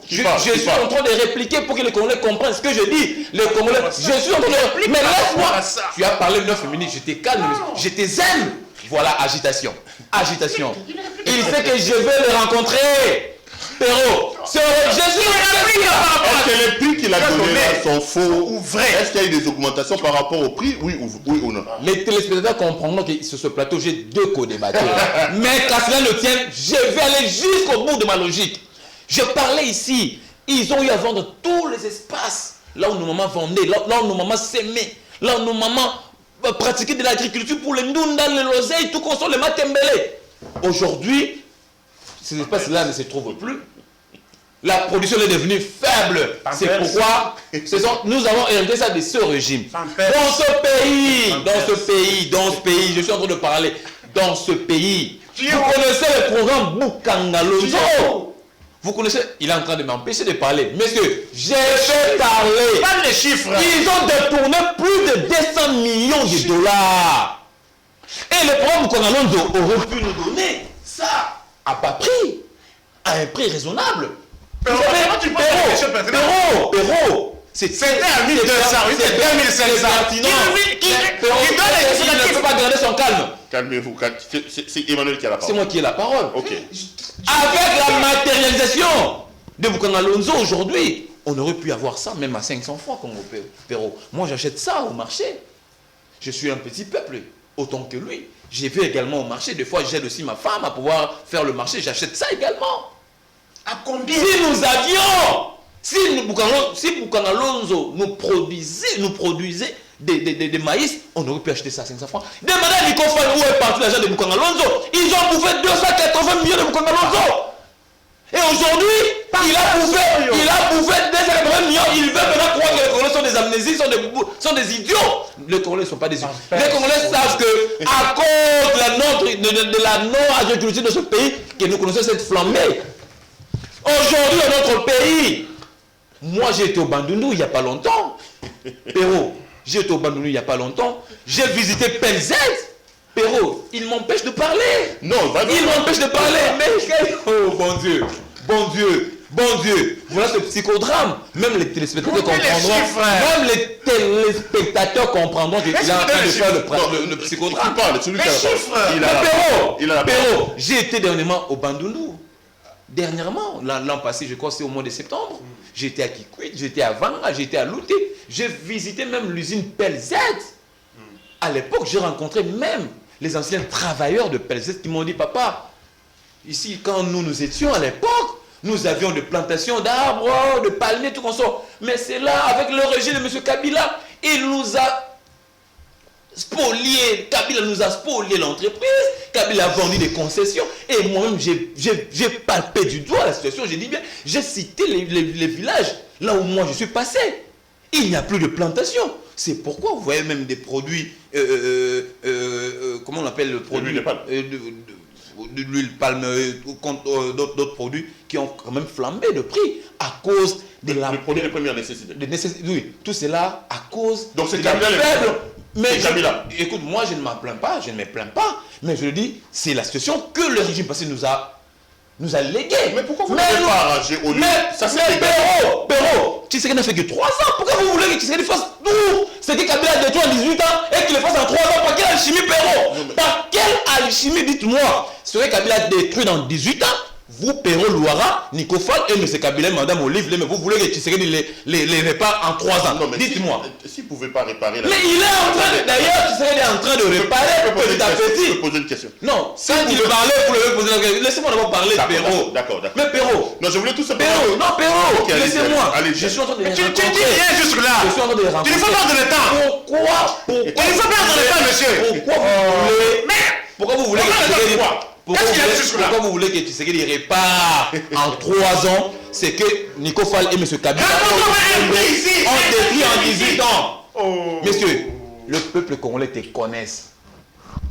Je suis en train de répliquer pour que les Congolais comprennent ce que je dis. Les Congolais, je suis en train de répliquer. Mais laisse-moi. Tu as parlé 9 minutes, j'étais calme, j'étais zen. Voilà, agitation. Agitation. Il sait que je vais le rencontrer. Pero, je suis est-ce que les prix qu'il a donnés là sont faux ou vrais? Est-ce qu'il y a eu des augmentations par rapport au prix? Oui ou non? Les téléspectateurs comprendront que sur ce plateau, j'ai deux co-débatteurs. Mais qu'à cela ne tienne, je vais aller jusqu'au bout de ma logique. Je parlais ici, ils ont eu à vendre tous les espaces. Là où nos mamans vendaient, là où nos mamans s'aimaient, là où nos mamans pratiquaient de l'agriculture pour les ndunda, les loseilles, tout qu'on soit les matembele. Aujourd'hui, ces espaces-là ne se trouvent plus. La production est devenue faible. C'est pourquoi nous avons hérité ça de ce régime. Dans ce pays, je suis en train de parler, dans ce pays, vous connaissez le programme Bukangalonzo. Vous connaissez, il est en train de m'empêcher de parler. Monsieur, j'ai fait parler. Pas les chiffres. Ils ont détourné plus de 200 millions de dollars. Et le programme Bukangalonzo aurait pu nous donner ça à bas prix, à un prix raisonnable. Pero, c'était à 1200, c'était 2500. Il ne peut pas garder son calme. Calmez-vous, c'est Emmanuel qui a la parole. C'est moi qui ai la parole. Ok. Avec la matérialisation de Bukangalonzo aujourd'hui, on aurait pu avoir ça même à 500 francs comme au Pérou. Moi j'achète ça au marché. Je suis un petit peuple, autant que lui. J'ai vu également au marché, des fois j'aide aussi ma femme à pouvoir faire le marché, j'achète ça également. À combien? Si nous avions, si Bukangalonzo nous produisait des maïs, on aurait pu acheter ça à 500 francs. Demandez à Nico Fall où est parti l'argent de Bukangalonzo. Ils ont bouffé 280 millions de Bukangalonzo. Et aujourd'hui, il a bouffé 280 millions. Il veut maintenant croire que les Congolais sont des amnésies, sont des idiots. Les Congolais ne sont pas des idiots. Les Congolais savent que à cause de la non-agriculture de ce pays, que nous connaissons cette flambée. Aujourd'hui, dans notre pays, moi j'ai été au Bandundu il n'y a pas longtemps. Pero, j'ai été au Bandundu il n'y a pas longtemps. J'ai visité Pelzet. Pero, il m'empêche de parler. Non, il m'empêche de parler. Mais, oh bon Dieu, bon Dieu, bon Dieu. Voilà ce psychodrame. Même les téléspectateurs comprendront. Même les téléspectateurs comprendront qu'il est en train de faire le psychodrame. Pero, j'ai été dernièrement au Bandundu. Dernièrement, l'an passé, je crois que c'est au mois de septembre, j'étais à Kikwit, j'étais à Vanga, j'étais à Louté, j'ai visité même l'usine Pelzet. À l'époque, j'ai rencontré même les anciens travailleurs de Pelzet qui m'ont dit, papa, ici, quand nous étions à l'époque, nous avions des plantations d'arbres, de palmiers, tout comme ça. Mais c'est là, avec le régime de M. Kabila, il nous a spolié, Kabila nous a spolié l'entreprise, Kabila a vendu des concessions, et moi-même j'ai palpé du doigt la situation, j'ai dit bien, j'ai cité les villages, là où moi je suis passé, il n'y a plus de plantation. C'est pourquoi vous voyez même des produits, comment on appelle le produit de l'huile palme, d'autres produits qui ont quand même flambé de prix à cause de la... Le produit de première nécessité. Oui, tout cela à cause... Donc c'est Kabila faible. Mais écoute, moi je ne m'en plains pas, je ne me plains pas, mais je le dis, c'est la situation que le régime passé nous a légué. Mais pourquoi vous n'avez pas arrangé au lieu? Mais Péro, Tshisekedi n'a fait que 3 ans, pourquoi vous voulez que Tshisekedi fasse tout? ce que Kabila a détruit en 18 ans et qu'il le fasse en 3 ans. Par quelle alchimie, Perrault? Par quelle alchimie, dites-moi? Ce que Kabila a détruit dans 18 ans, vous, Perrault, Louara, Nicofal et M. Kabila, Madame Olive, mais vous voulez que Tshisekedi les répare en 3 ans. Dites-moi. S'il ne pouvait pas réparer la... Mais il est en train de... D'ailleurs, Tshisekedi est en train de réparer petit à petit. Je peux poser une question. Non, quand il parlait, vous le poser la question. Laissez-moi d'abord parler, Perrault. D'accord. Mais Perrault. Non, je voulais tout simplement... Perrault, non, Perrault, laissez-moi. Je suis en train de les Tu rencontrer. dis rien jusque là. Je suis en train de les rencontrer. Tu ne faut pas perdre le temps. Pourquoi Il ne faut pas perdre le temps, monsieur. Pourquoi vous voulez que Tshisekedi... Pourquoi vous voulez que Tshisekedi répare en 3 ans ce que Nicofal et M. Kabila ont détruit en 18 ans? Messieurs, le peuple congolais te connaissent.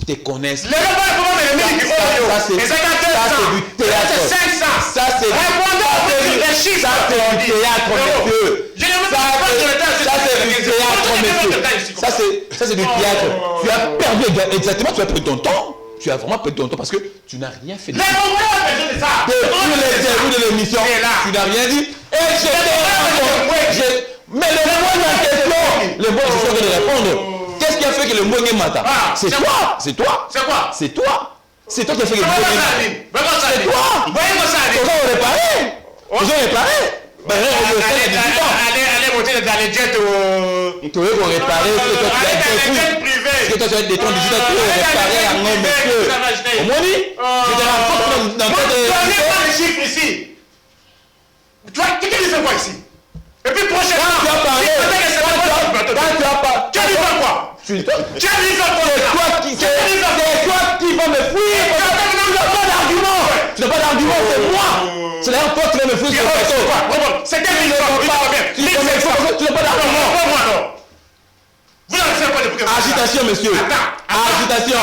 Te connaissent. Les repas, comment les mecs Ça c'est du théâtre. Ça c'est du théâtre, monsieur. Ça c'est du théâtre. Tu as perdu exactement, tu as perdu ton temps. Tu as vraiment perdu ton temps parce que tu n'as rien fait. Depuis les débuts de l'émission, tu n'as rien dit. Et mais le mot en question, le mot je suis en train de répondre. Qu'est-ce qui a fait que le mot est matin? C'est toi. C'est toi. C'est quoi? C'est toi. C'est toi qui a fait que le mot est matin. C'est toi. Ils ont réparé. Allez monter dans les jets tu veux qu'on répare ce que toi tu as détruit en 18 ans, tu veux réparer un homme, monsieur. Au moins dit, je te rencontre dans pas les chiffres ici. Tu vois, tu fais quoi ici? Et puis prochainement, tu as parlé, tu as dit quoi? c'est toi qui vas me fuir. Tu n'as pas d'argument, c'est moi. C'est d'ailleurs toi qui vas me fuir sur le plateau. C'est quel livre? Tu n'as pas d'argument. Vous avez fait quoi depuis que... Agitation, monsieur. Agitation.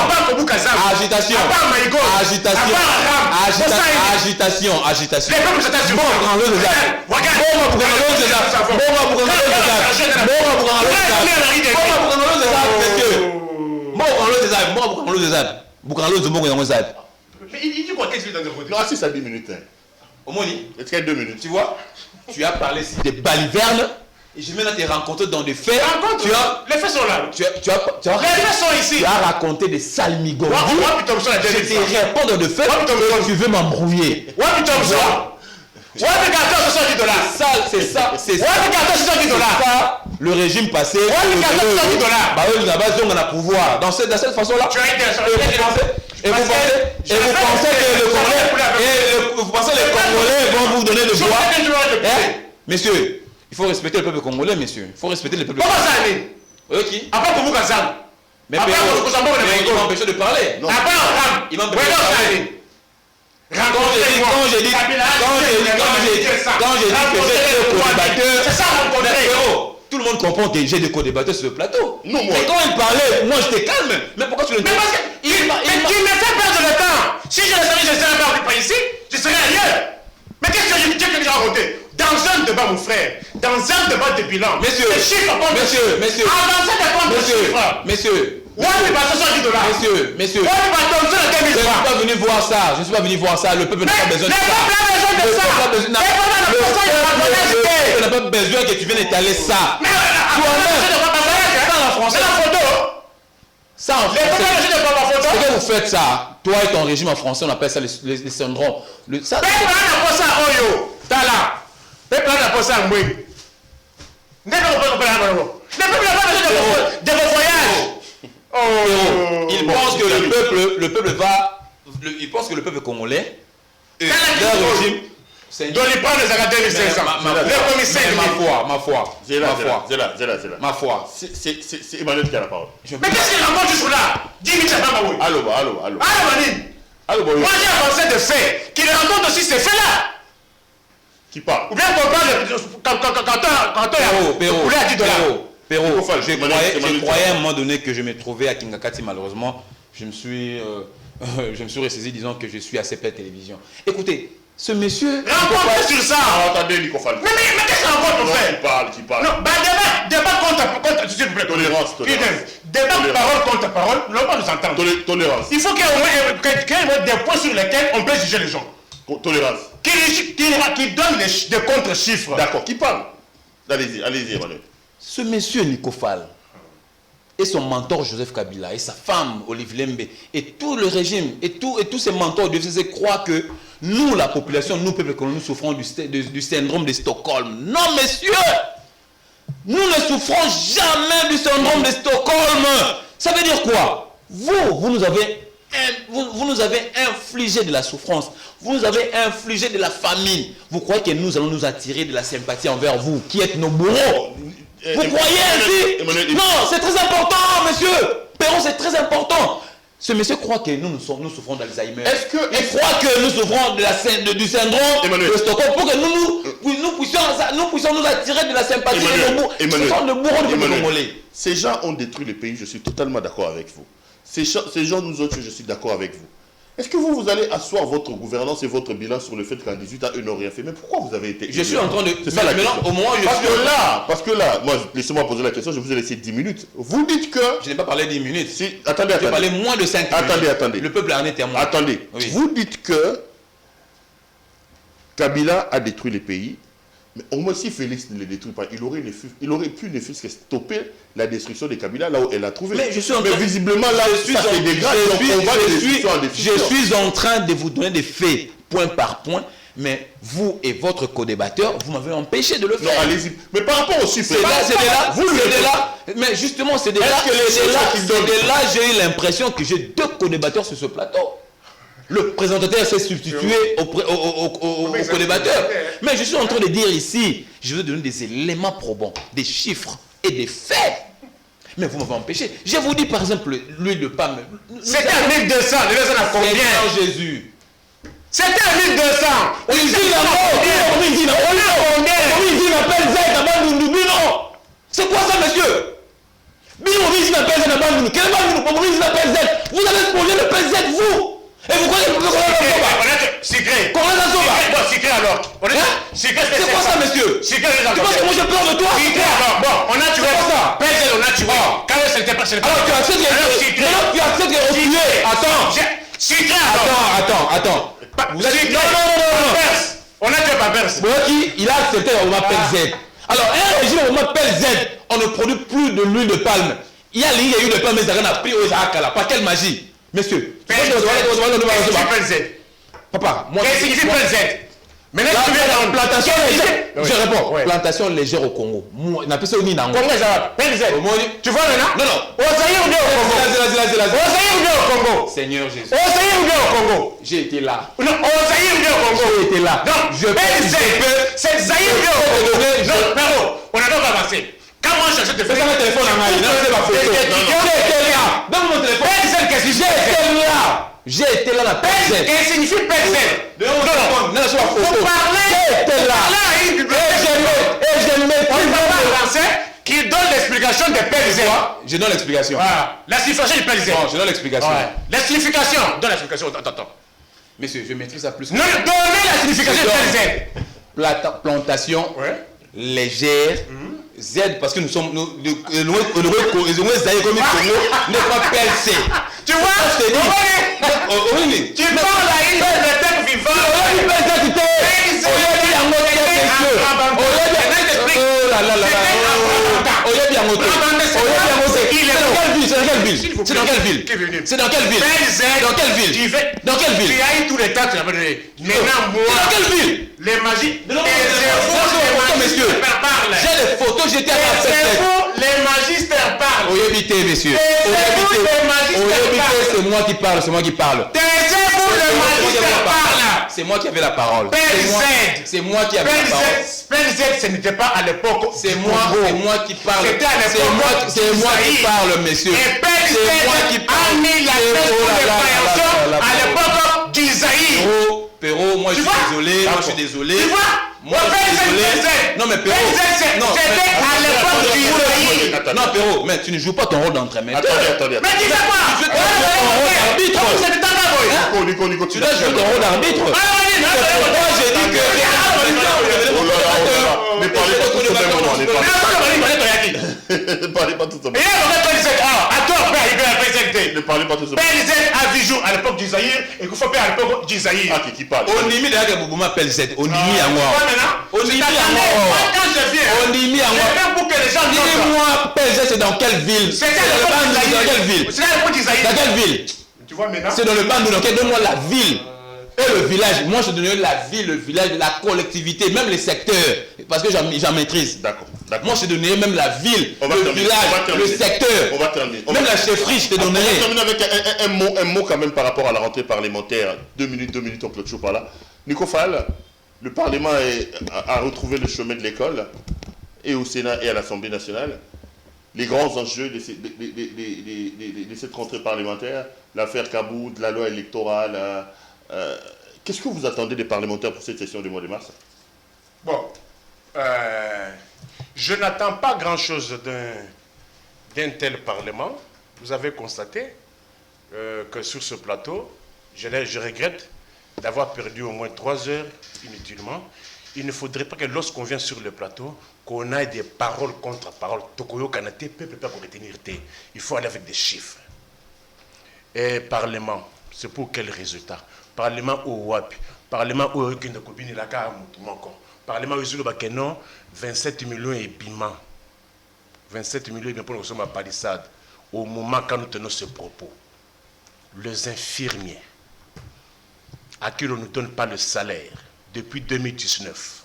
Agitation. Agitation. Les peuples s'attachent sur vous. Mais il dit quoi? Qu'est-ce qu'il dit dans le côté? Non, si ça 10 minutes. Omoni, Est-ce qu'il y a 2 minutes? tu vois, tu as parlé ici des balivernes et je vais là te rencontrer dans des faits. Les faits sont là. Les faits sont ici. Tu as raconté des salmigondis. Je te réponds dans des faits et tu veux m'embrouiller. C'est ça. Le régime passé. On a pouvoir. Dans cette façon-là. Et vous pensez que les Congolais vont vous donner le droit? Messieurs, il faut respecter le peuple congolais, messieurs. Il faut respecter le peuple congolais. Ok. Mais il m'a empêché de parler. Il m'a empêché de parler. Quand j'ai dit que j'ai des co-débatteurs, c'est ça mon collègue. tout le monde comprend que j'ai des co-débatteurs sur le plateau. Non, moi. Mais quand il parlait, moi j'étais calme. Mais pourquoi tu le dis? Mais parce qu'il me fait perdre le temps. Si je le savais, je ne serais pas ici, je serais ailleurs. Mais qu'est-ce que j'ai raconté? Dans un débat, mon frère, dans un débat de bilan, messieurs, les chiffres comptent de chiffres. Avancer des comptes de chiffres. Messieurs. Ouais, mais pas 70 $. Messieurs. Ouais, mais pas comme ça, je ne suis pas venu voir ça. Je ne suis pas venu voir ça. Le peuple n'a pas besoin de ça. Le peuple n'a pas besoin que tu viennes étaler ça. Mais ça en français. C'est la photo. Ça en français. C'est que vous faites ça. Toi et ton régime en français, on appelle ça les syndromes. Ça. De vos voyages. Il pense que le peuple va. Il pense que le peuple congolais, leur régime. Donc il prend les Acadiens 500. Le commissaire. Ma foi. Ma foi. C'est Emmanuel qui a la parole. Mais qu'est-ce qu'il raconte jusque là? 10 minutes avant Maoui. Allô. Moi j'ai avancé de faits. Qu'il raconte aussi ces faits-là. Qui parle? Ou bien qu'on parle quand Perrault, à 10 $. Perrault, je croyais à un moment donné que je me trouvais à Kingakati, malheureusement. Je me suis ressaisi disant que je suis à CPL Télévision. Écoutez, ce monsieur... Rencontre sur ça. Attendez, Nicofal. Mais qu'est-ce qu'on rencontre, mon frère? Qui parle. Non, débat contre, s'il vous plaît. Tolérance. Débat parole contre parole, on ne va pas nous entendre. Tolérance. Il faut qu'il y ait des points sur lesquels on peut juger les gens. Tolérance. Qui donne des contre-chiffres. D'accord, qui parle? Allez-y, Emmanuel. Ce monsieur Nicofal, et son mentor Joseph Kabila et sa femme Olive Lembe et tout le régime et tous ces mentors de FCC croient que nous, la population, nous, peuple congolais, nous souffrons du syndrome de Stockholm. Non, messieurs! Nous ne souffrons jamais du syndrome de Stockholm. Ça veut dire quoi? Vous nous avez infligé de la souffrance. Vous nous avez infligé de la famine. Vous croyez que nous allons nous attirer de la sympathie envers vous, qui êtes nos bourreaux? Vous croyez ainsi? Non, c'est très important, monsieur. Perron, c'est très important. Ce monsieur croit que nous souffrons d'Alzheimer. Il croit que nous souffrons du syndrome de Stockholm pour que nous puissions nous attirer de la sympathie de nos bourreaux du peuple congolais. Ces gens ont détruit le pays, je suis totalement d'accord avec vous. Ces gens nous ont tués, je suis d'accord avec vous. Est-ce que vous allez asseoir votre gouvernance et votre bilan sur le fait qu'en 18 ans, eux n'ont rien fait? Mais pourquoi vous avez été... Je suis en train de... C'est ça la question. Au moment où parce que là, moi, laissez-moi poser la question, je vous ai laissé 10 minutes. Vous dites que... Je n'ai pas parlé 10 minutes. Si, attendez. J'ai parlé moins de 5 minutes. Attendez. Le peuple en est témoin. Attendez. Oui. Vous dites que Kabila a détruit les pays, mais au moins si Félix ne les détruit pas, il aurait pu ne fût-ce que stopper la destruction de Kabila là où elle a trouvé. Mais visiblement là, je suis en train de vous donner des faits, point par point, mais vous et votre co-débatteur, vous m'avez empêché de le faire. Non, allez-y. Mais par rapport au chiffre, mais justement, c'est de là, j'ai eu l'impression que j'ai 2 co-débatteurs sur ce plateau. Le présentateur s'est substitué au co-débatteur. Mais je suis en train de dire ici, je veux donner des éléments probants, des chiffres et des faits. Mais vous m'avez empêché. Je vous dis par exemple, l'huile de palme. C'était à 1200, à combien? Jésus. C'était à 1200. On dit c'est quoi ça, monsieur? Vous avez exposé le PZ, vous. Et vous croyez que vous Secret. Secret alors. C'est quoi ça, monsieur? Tu penses que moi j'ai peur de toi? Bon, on a tué ça. PZ, on a tué. Quand c'était pas. Alors tu acceptes de refuser. Attends. On a tué Papers. Il a accepté au mot PZ. Alors, un régime au mot PZ, on ne produit plus de l'huile de palme. Il y a l'huile de palme, mais ça n'a pris aux Akala. Par quelle magie? Monsieur, papa, moi qu'est-ce qui signifie PZ? Maintenant, tu viens dans plantation légère. Je réponds. Plantation légère au Congo. On appelle ça au Ninango. Tu vois maintenant? Non. Au Zaïre ou bien au Congo? Au Zaïre ou bien au Congo? Seigneur Jésus. Au Zaïre ou bien au Congo? J'ai été là. Non, au Zaïre ou bien au Congo? J'ai été là. Non, c'est Zaïre ou bien au Congo? Non, Perro, on a donc avancé. Quand moi je cherche de faire mon téléphone en main. Non, c'est ma photo. J'étais là. Donne mon téléphone. J'ai été là la PZ. Qu'est-ce que signifie PZ? Non, c'est ma photo. Vous parlez. J'étais là. Et je mets on ne parle pas français qui donne l'explication de PZ. Je donne l'explication. La signification du PZ. Je donne l'explication. La signification. Donne l'explication. Attends. Monsieur, je maîtrise ça plus. Non, donnez la signification du PZ. Plantation légère. Z parce que nous sommes le Zaïre comme Congo n'est pas PLC. Tu vois? Tu parles à une de tête vivante. C'est dans quelle ville? Dans quelle ville? Tu as eu tous les temps que tu avais donné. Maintenant, moi. Dans quelle ville? Les magies. J'ai des photos, j'étais à la fête. Les magistères parlent. Oyebité, monsieur. C'est moi qui parle, Taisez-vous, les magistères parlent. C'est moi qui avais la parole. C'est moi qui avais la parole. PLZ, ce n'était pas à l'époque. C'est moi qui parle. C'était à l'époque. C'est moi qui parle, monsieur. Et PLZ a mis la tête pour les payations à l'époque du Zaïre. Perro, moi je suis désolé. Tu vois? Moi je suis désolé. Non mais Perro. C'était à l'époque du Zaïre. Non Perro, mais tu ne joues pas ton rôle d'entraîneur. Attendez. Mais dis quoi? Tu dois jouer ton rôle d'arbitre. Tu dois jouer ton rôle d'arbitre. Moi j'ai dit que... Ne parlez pas tous au même moment. Ne parlez pas tous au même moment. À toi, après, il va présenter. Ne parlez pas de ce... PLZ a vu jour à l'époque du Zaïre et qu'il faut faire à l'époque du Zaïre. Ah, qui parle? On y met d'ailleurs Boubouma PLZ. On y met à moi. On y met à moi. Quand je viens, On y met à moi. je viens pour que les gens notent. Dis-moi, PLZ, c'est dans quelle ville? C'est dans quelle ville? C'est à l'époque du Zaïre. Dans quelle ville? Tu vois maintenant? C'est dans le Bandou. Ok, donne-moi la ville. Et le village. Moi, je donnerai la ville, le village, la collectivité, même les secteurs. Parce que j'en maîtrise. D'accord. Moi, je te donnerai même la ville, On va le terminer, village, on va terminer. le secteur. On va terminer. Même la chefferie, je te On va donnerai. terminer avec un mot quand même par rapport à la rentrée parlementaire. 2 minutes, on clôture par là. Nico Fall, le Parlement a retrouvé le chemin de l'école, et au Sénat et à l'Assemblée nationale. Les grands enjeux de cette rentrée parlementaire, l'affaire Kaboud, la loi électorale. Qu'est-ce que vous attendez des parlementaires pour cette session du mois de mars? Bon, je n'attends pas grand-chose d'un tel Parlement. Vous avez constaté que sur ce plateau, je regrette d'avoir perdu au moins 3 heures inutilement. Il ne faudrait pas que lorsqu'on vient sur le plateau, qu'on ait des paroles contre paroles. Tokoyo Kanate, peuple pas pour retenir. Il faut aller avec des chiffres. Et Parlement, c'est pour quel résultat? Parlement au WAP, Parlement au Kobini Laka Moutoumako, Parlement au Zulu Bakeno, 27 millions et bima. 27 millions et bien pour nous sommes à palissade. Au moment quand nous tenons ce propos, les infirmiers à qui l'on ne donne pas le salaire depuis 2019,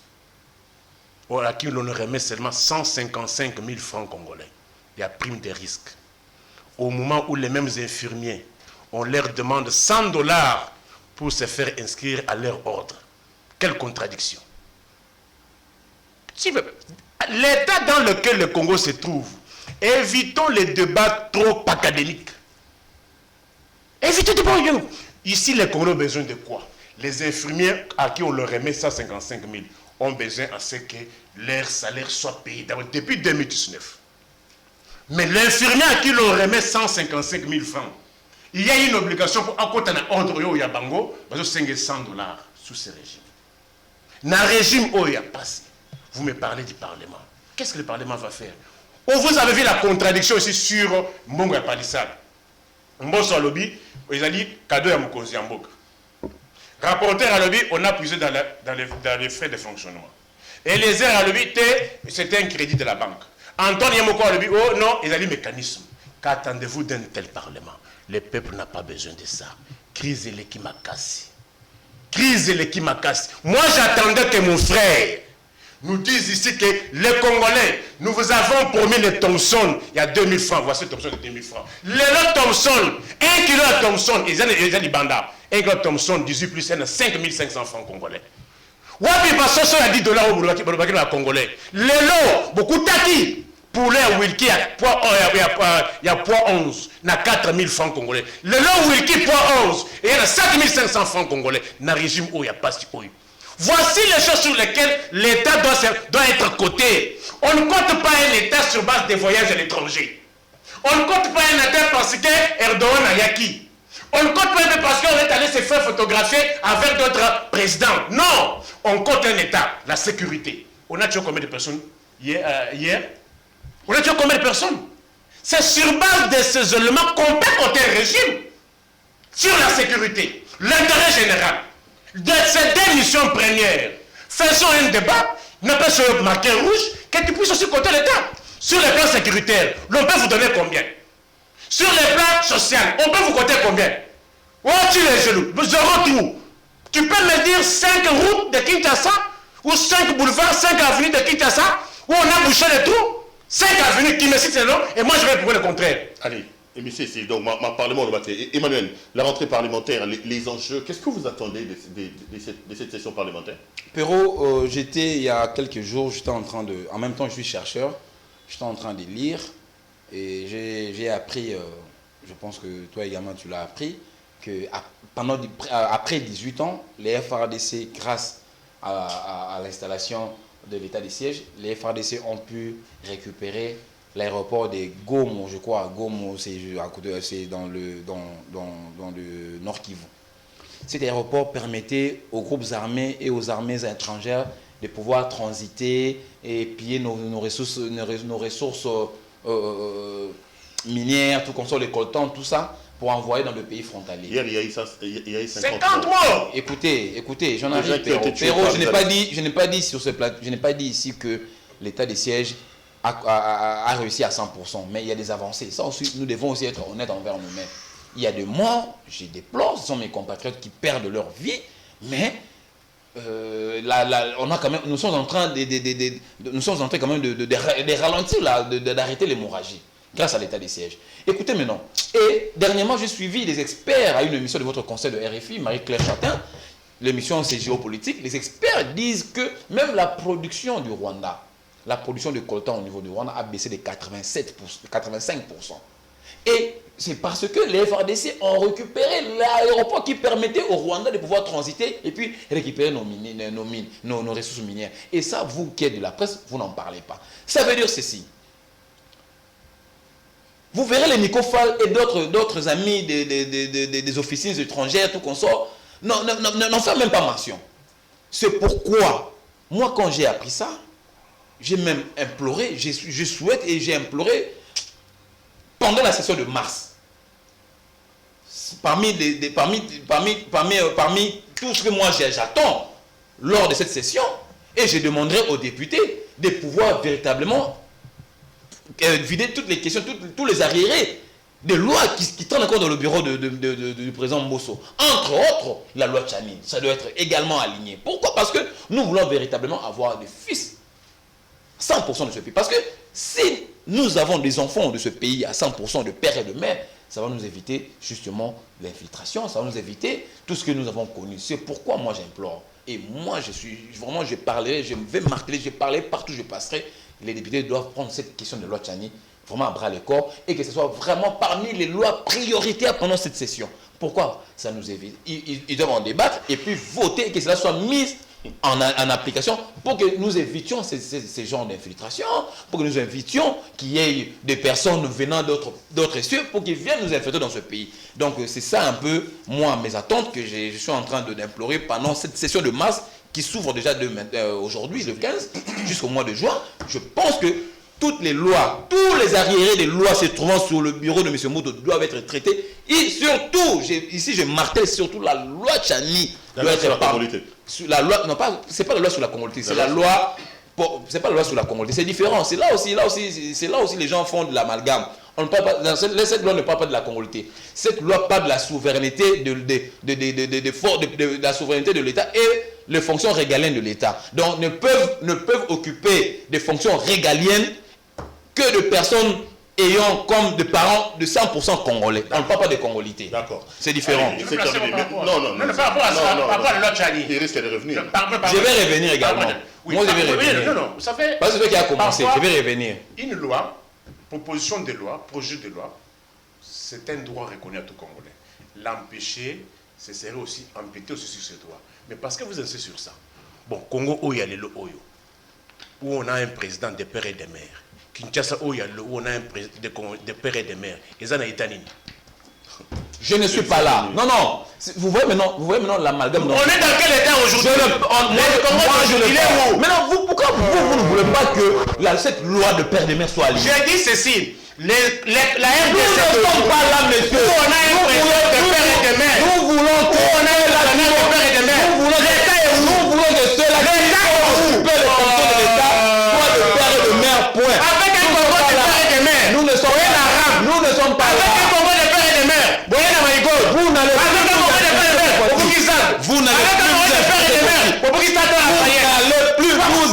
à qui l'on remet seulement 155 000 francs congolais, il y a prime des risques. Au moment où les mêmes infirmiers, on leur demande 100 $ pour se faire inscrire à leur ordre. Quelle contradiction. L'état dans lequel le Congo se trouve, évitons les débats trop académiques. Évitons les débats. Ici, les Congolais ont besoin de quoi? Les infirmiers à qui on leur remet 155 000 ont besoin à ce que leur salaire soit payé depuis 2019. Mais l'infirmier à qui l'on remet 155 000 francs, il y a une obligation pour un côté d'un ordre au Yabango, de 100 $ sous ce régime. Dans le régime où il y a passé, vous me parlez du Parlement. Qu'est-ce que le Parlement va faire? Vous avez vu la contradiction ici sur Mbongo et Palissade. Mbosso à lobby, ils ont dit cadeau à Mokonzi Mboka. Rapporteur à lobby, on a puisé dans les frais de fonctionnement. Et les airs à lobby, c'était un crédit de la banque. Antoine Yamoko à lobby, oh non, ils ont dit mécanisme. Qu'attendez-vous d'un tel Parlement? Le peuple n'a pas besoin de ça. Crise et l'équipe m'a cassé. Crise et l'équipe m'a cassé. Moi, j'attendais que mon frère nous dise ici que les Congolais, nous vous avons promis les Thomson, il y a 2000 francs. Voici le Thomson de 2000 francs. Les lots Thomson, 1 kilo de Thomson, ils ont des bandas. 1 kilo de Thomson, 18 plus 1, 5500 francs congolais. Wapi passe ça à 10 $ au Boulou Congolais. Les lots, beaucoup taki. Poulet Wilkie, il y a poids 11, il y a 4000 francs congolais. Le lot Wilkie, poids 11, et il y a 7500 francs congolais. Dans le régime où il n'y a pas de où. Voici les choses sur lesquelles l'État doit être coté. On ne compte pas un État sur base des voyages à l'étranger. On ne compte pas un État parce que Erdogan a yaki. On ne compte pas un État parce qu'on est allé se faire photographier avec d'autres présidents. Non, on compte un État, la sécurité. On a tué combien de personnes hier? On a tué combien de personnes? C'est sur base de ces éléments qu'on peut compter un régime. Sur la sécurité, l'intérêt général. De ces 2 missions premières, faisons un débat, ne pas se marquer rouge, que tu puisses aussi compter l'État. Sur les plans sécuritaires, l'on peut vous donner combien? Sur les plans sociaux, on peut vous compter combien? Oh, tu es jaloux, nous aurons tout. Tu peux me dire 5 routes de Kinshasa, ou 5 boulevards, 5 avenues de Kinshasa, où on a bouché les trous? 5 avenues qui me citent le nom, et moi je vais prouver le contraire. Allez, et monsieur, c'est donc ma parlement de bataille. Emmanuel, la rentrée parlementaire, les enjeux, qu'est-ce que vous attendez de cette session parlementaire? Perrault, j'étais il y a quelques jours, j'étais en train de, en même temps je suis chercheur, j'étais en train de lire et j'ai appris, je pense que toi également tu l'as appris, que après 18 ans, les FARDC, grâce à l'installation de l'état de siège, les FARDC ont pu récupérer l'aéroport de Gomo, je crois. Gomo, c'est dans le Nord Kivu. Cet aéroport permettait aux groupes armés et aux armées étrangères de pouvoir transiter et piller nos ressources minières, tout comme ça, les coltans, tout ça, pour envoyer dans le pays frontalier. Hier, il y a eu 50 morts. Écoutez, j'en arrive, Perrault, je n'ai pas dit sur ce plateau, je n'ai pas dit ici que l'état des sièges a réussi à 100%, mais il y a des avancées. Ça aussi, nous devons aussi être honnêtes envers nous-mêmes. Il y a des morts, j'ai déplore, ce sont mes compatriotes qui perdent leur vie, mais on a quand même, nous sommes en train quand même de ralentir, d'arrêter l'hémorragie grâce à l'état des sièges. Écoutez maintenant, et dernièrement j'ai suivi des experts à une émission de votre conseil de RFI, Marie-Claire Chatin, l'émission c'est géopolitique, les experts disent que même la production du Rwanda, la production de coltan au niveau du Rwanda a baissé de 85%. Et c'est parce que les FARDC ont récupéré l'aéroport qui permettait au Rwanda de pouvoir transiter et puis récupérer nos ressources minières. Et ça, vous qui êtes de la presse, vous n'en parlez pas. Ça veut dire ceci. Vous verrez les Nicofal et d'autres amis des officines étrangères, tout consort, n'en font même pas mention. C'est pourquoi, moi quand j'ai appris ça, j'ai même imploré, je souhaite et j'ai imploré pendant la session de mars. Parmi tout ce que moi j'attends lors de cette session, et je demanderai aux députés de pouvoir véritablement vider toutes les questions, tous les arriérés des lois qui traînent encore dans le bureau du président Mbosso. Entre autres, la loi Tchani. Ça doit être également aligné. Pourquoi? Parce que nous voulons véritablement avoir des fils 100% de ce pays. Parce que si nous avons des enfants de ce pays à 100% de père et de mère, ça va nous éviter justement l'infiltration, ça va nous éviter tout ce que nous avons connu. C'est pourquoi moi j'implore. Et moi je parlerai, je vais marteler, je parlerai partout où je passerai. Les députés doivent prendre cette question de loi Tchani vraiment à bras le corps et que ce soit vraiment parmi les lois prioritaires pendant cette session. Pourquoi? Ça nous évite. Ils doivent en débattre et puis voter et que cela soit mis en application pour que nous évitions ces genres d'infiltration, pour que nous évitions qu'il y ait des personnes venant d'autres cieux pour qu'ils viennent nous infiltrer dans ce pays. Donc c'est ça un peu, moi, mes attentes que je suis en train d'implorer pendant cette session de mars qui s'ouvre déjà aujourd'hui, le 15, jusqu'au mois de juin. Je pense que toutes les lois, tous les arriérés des lois se trouvant sur le bureau de M. Mouto doivent être traités. Et surtout, ici je martèle surtout la loi Tchani. La loi sur la congolité. La loi, non, c'est pas la loi sur la congolité, c'est la loi. C'est pas la loi sur la congolité, c'est différent. C'est là aussi les gens font de l'amalgame. On ne parle pas, cette loi ne parle pas de la congolité. Cette loi parle de la souveraineté de la souveraineté de l'État et les fonctions régaliennes de l'État. Donc ne peuvent occuper des fonctions régaliennes que de personnes ayant comme de parents de 100% congolais. On ne parle pas de congolité. D'accord. C'est différent. Non, par rapport à la loi Tchani. Il risque de revenir. Je vais revenir également. Oui, moi, je vais revenir. Non, vous savez. Parce que c'est qui a commencé. Je vais revenir. Une loi, proposition de loi, projet de loi, c'est un droit reconnu à tout Congolais. L'empêcher, ce serait aussi empiéter aussi sur ce droit. Mais parce que vous insistez sur ça. Bon, Congo, où il y a le Oyo, où on a un président des pères et des mères. Kinshasa, où on a un président des pères et des mères. Et ça n'a été nini. Je ne suis pas là. Non. Vous voyez maintenant l'amalgame. On est dans quel état aujourd'hui? Mais non, pourquoi vous ne voulez pas que cette loi de père et de mère soit alignée? J'ai dit ceci. La RDC. Nous ne sommes pas là, monsieur. On a un président des pères et des mères. Nous voulons que on a un président des pères et des mères. Nous voulons que ceux-là qui ont occupé les fonctions de l'État soient de père et de mère, point. Avec un Congo de père et de mère. Nous ne sommes pas là. Avec un Congo de père et de mère. Vous n'allez plus vous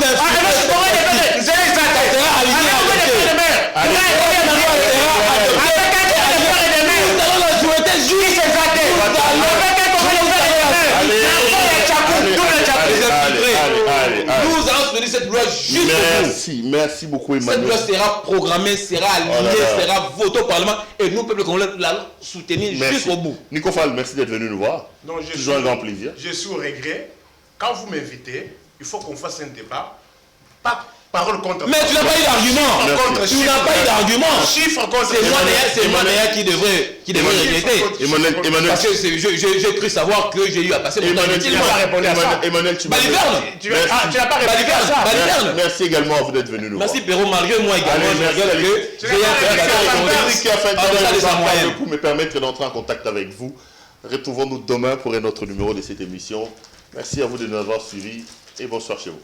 nous allons soutenir cette loi jusqu'au bout. Merci beaucoup, Emmanuel. Cette loi sera programmée, sera alignée, sera votée au Parlement et nous, peuple congolais, la soutenir jusqu'au bout. Nicofal, merci d'être venu nous voir. Toujours un grand plaisir. Je suis au regret. Quand vous m'invitez, il faut qu'on fasse un débat. Pas Parole contre Mais tu n'as pas eu d'argument. Tu n'as pas eu d'argument. Chiffre contre C'est moi d'ailleurs qui devrais regretter. Emmanuel, Parce que j'ai cru savoir que j'ai eu à passer mon temps inutilement. Emmanuel, tu m'as tu n'as pas répondu à ça. Merci également à vous d'être venu nous voir. Merci Perrault, malgré moi également, je regarde que j'ai Merci qui a fait un pour me permettre d'entrer en contact avec vous. Retrouvons-nous demain pour un autre numéro de cette émission. Merci à vous de nous avoir suivis et bonsoir chez vous.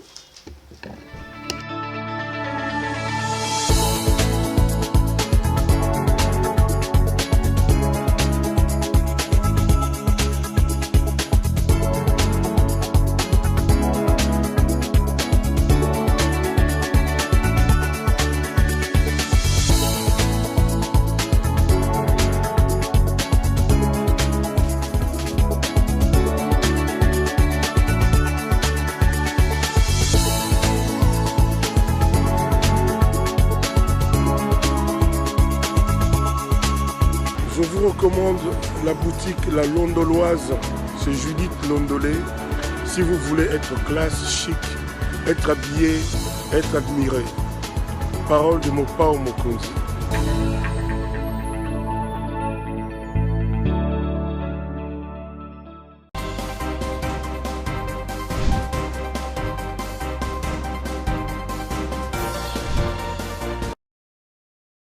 Je vous recommande la boutique La Londoloise, c'est Judith Londolé. Si vous voulez être classe, chic, être habillé, être admiré. Parole de Mopao Mokonzi.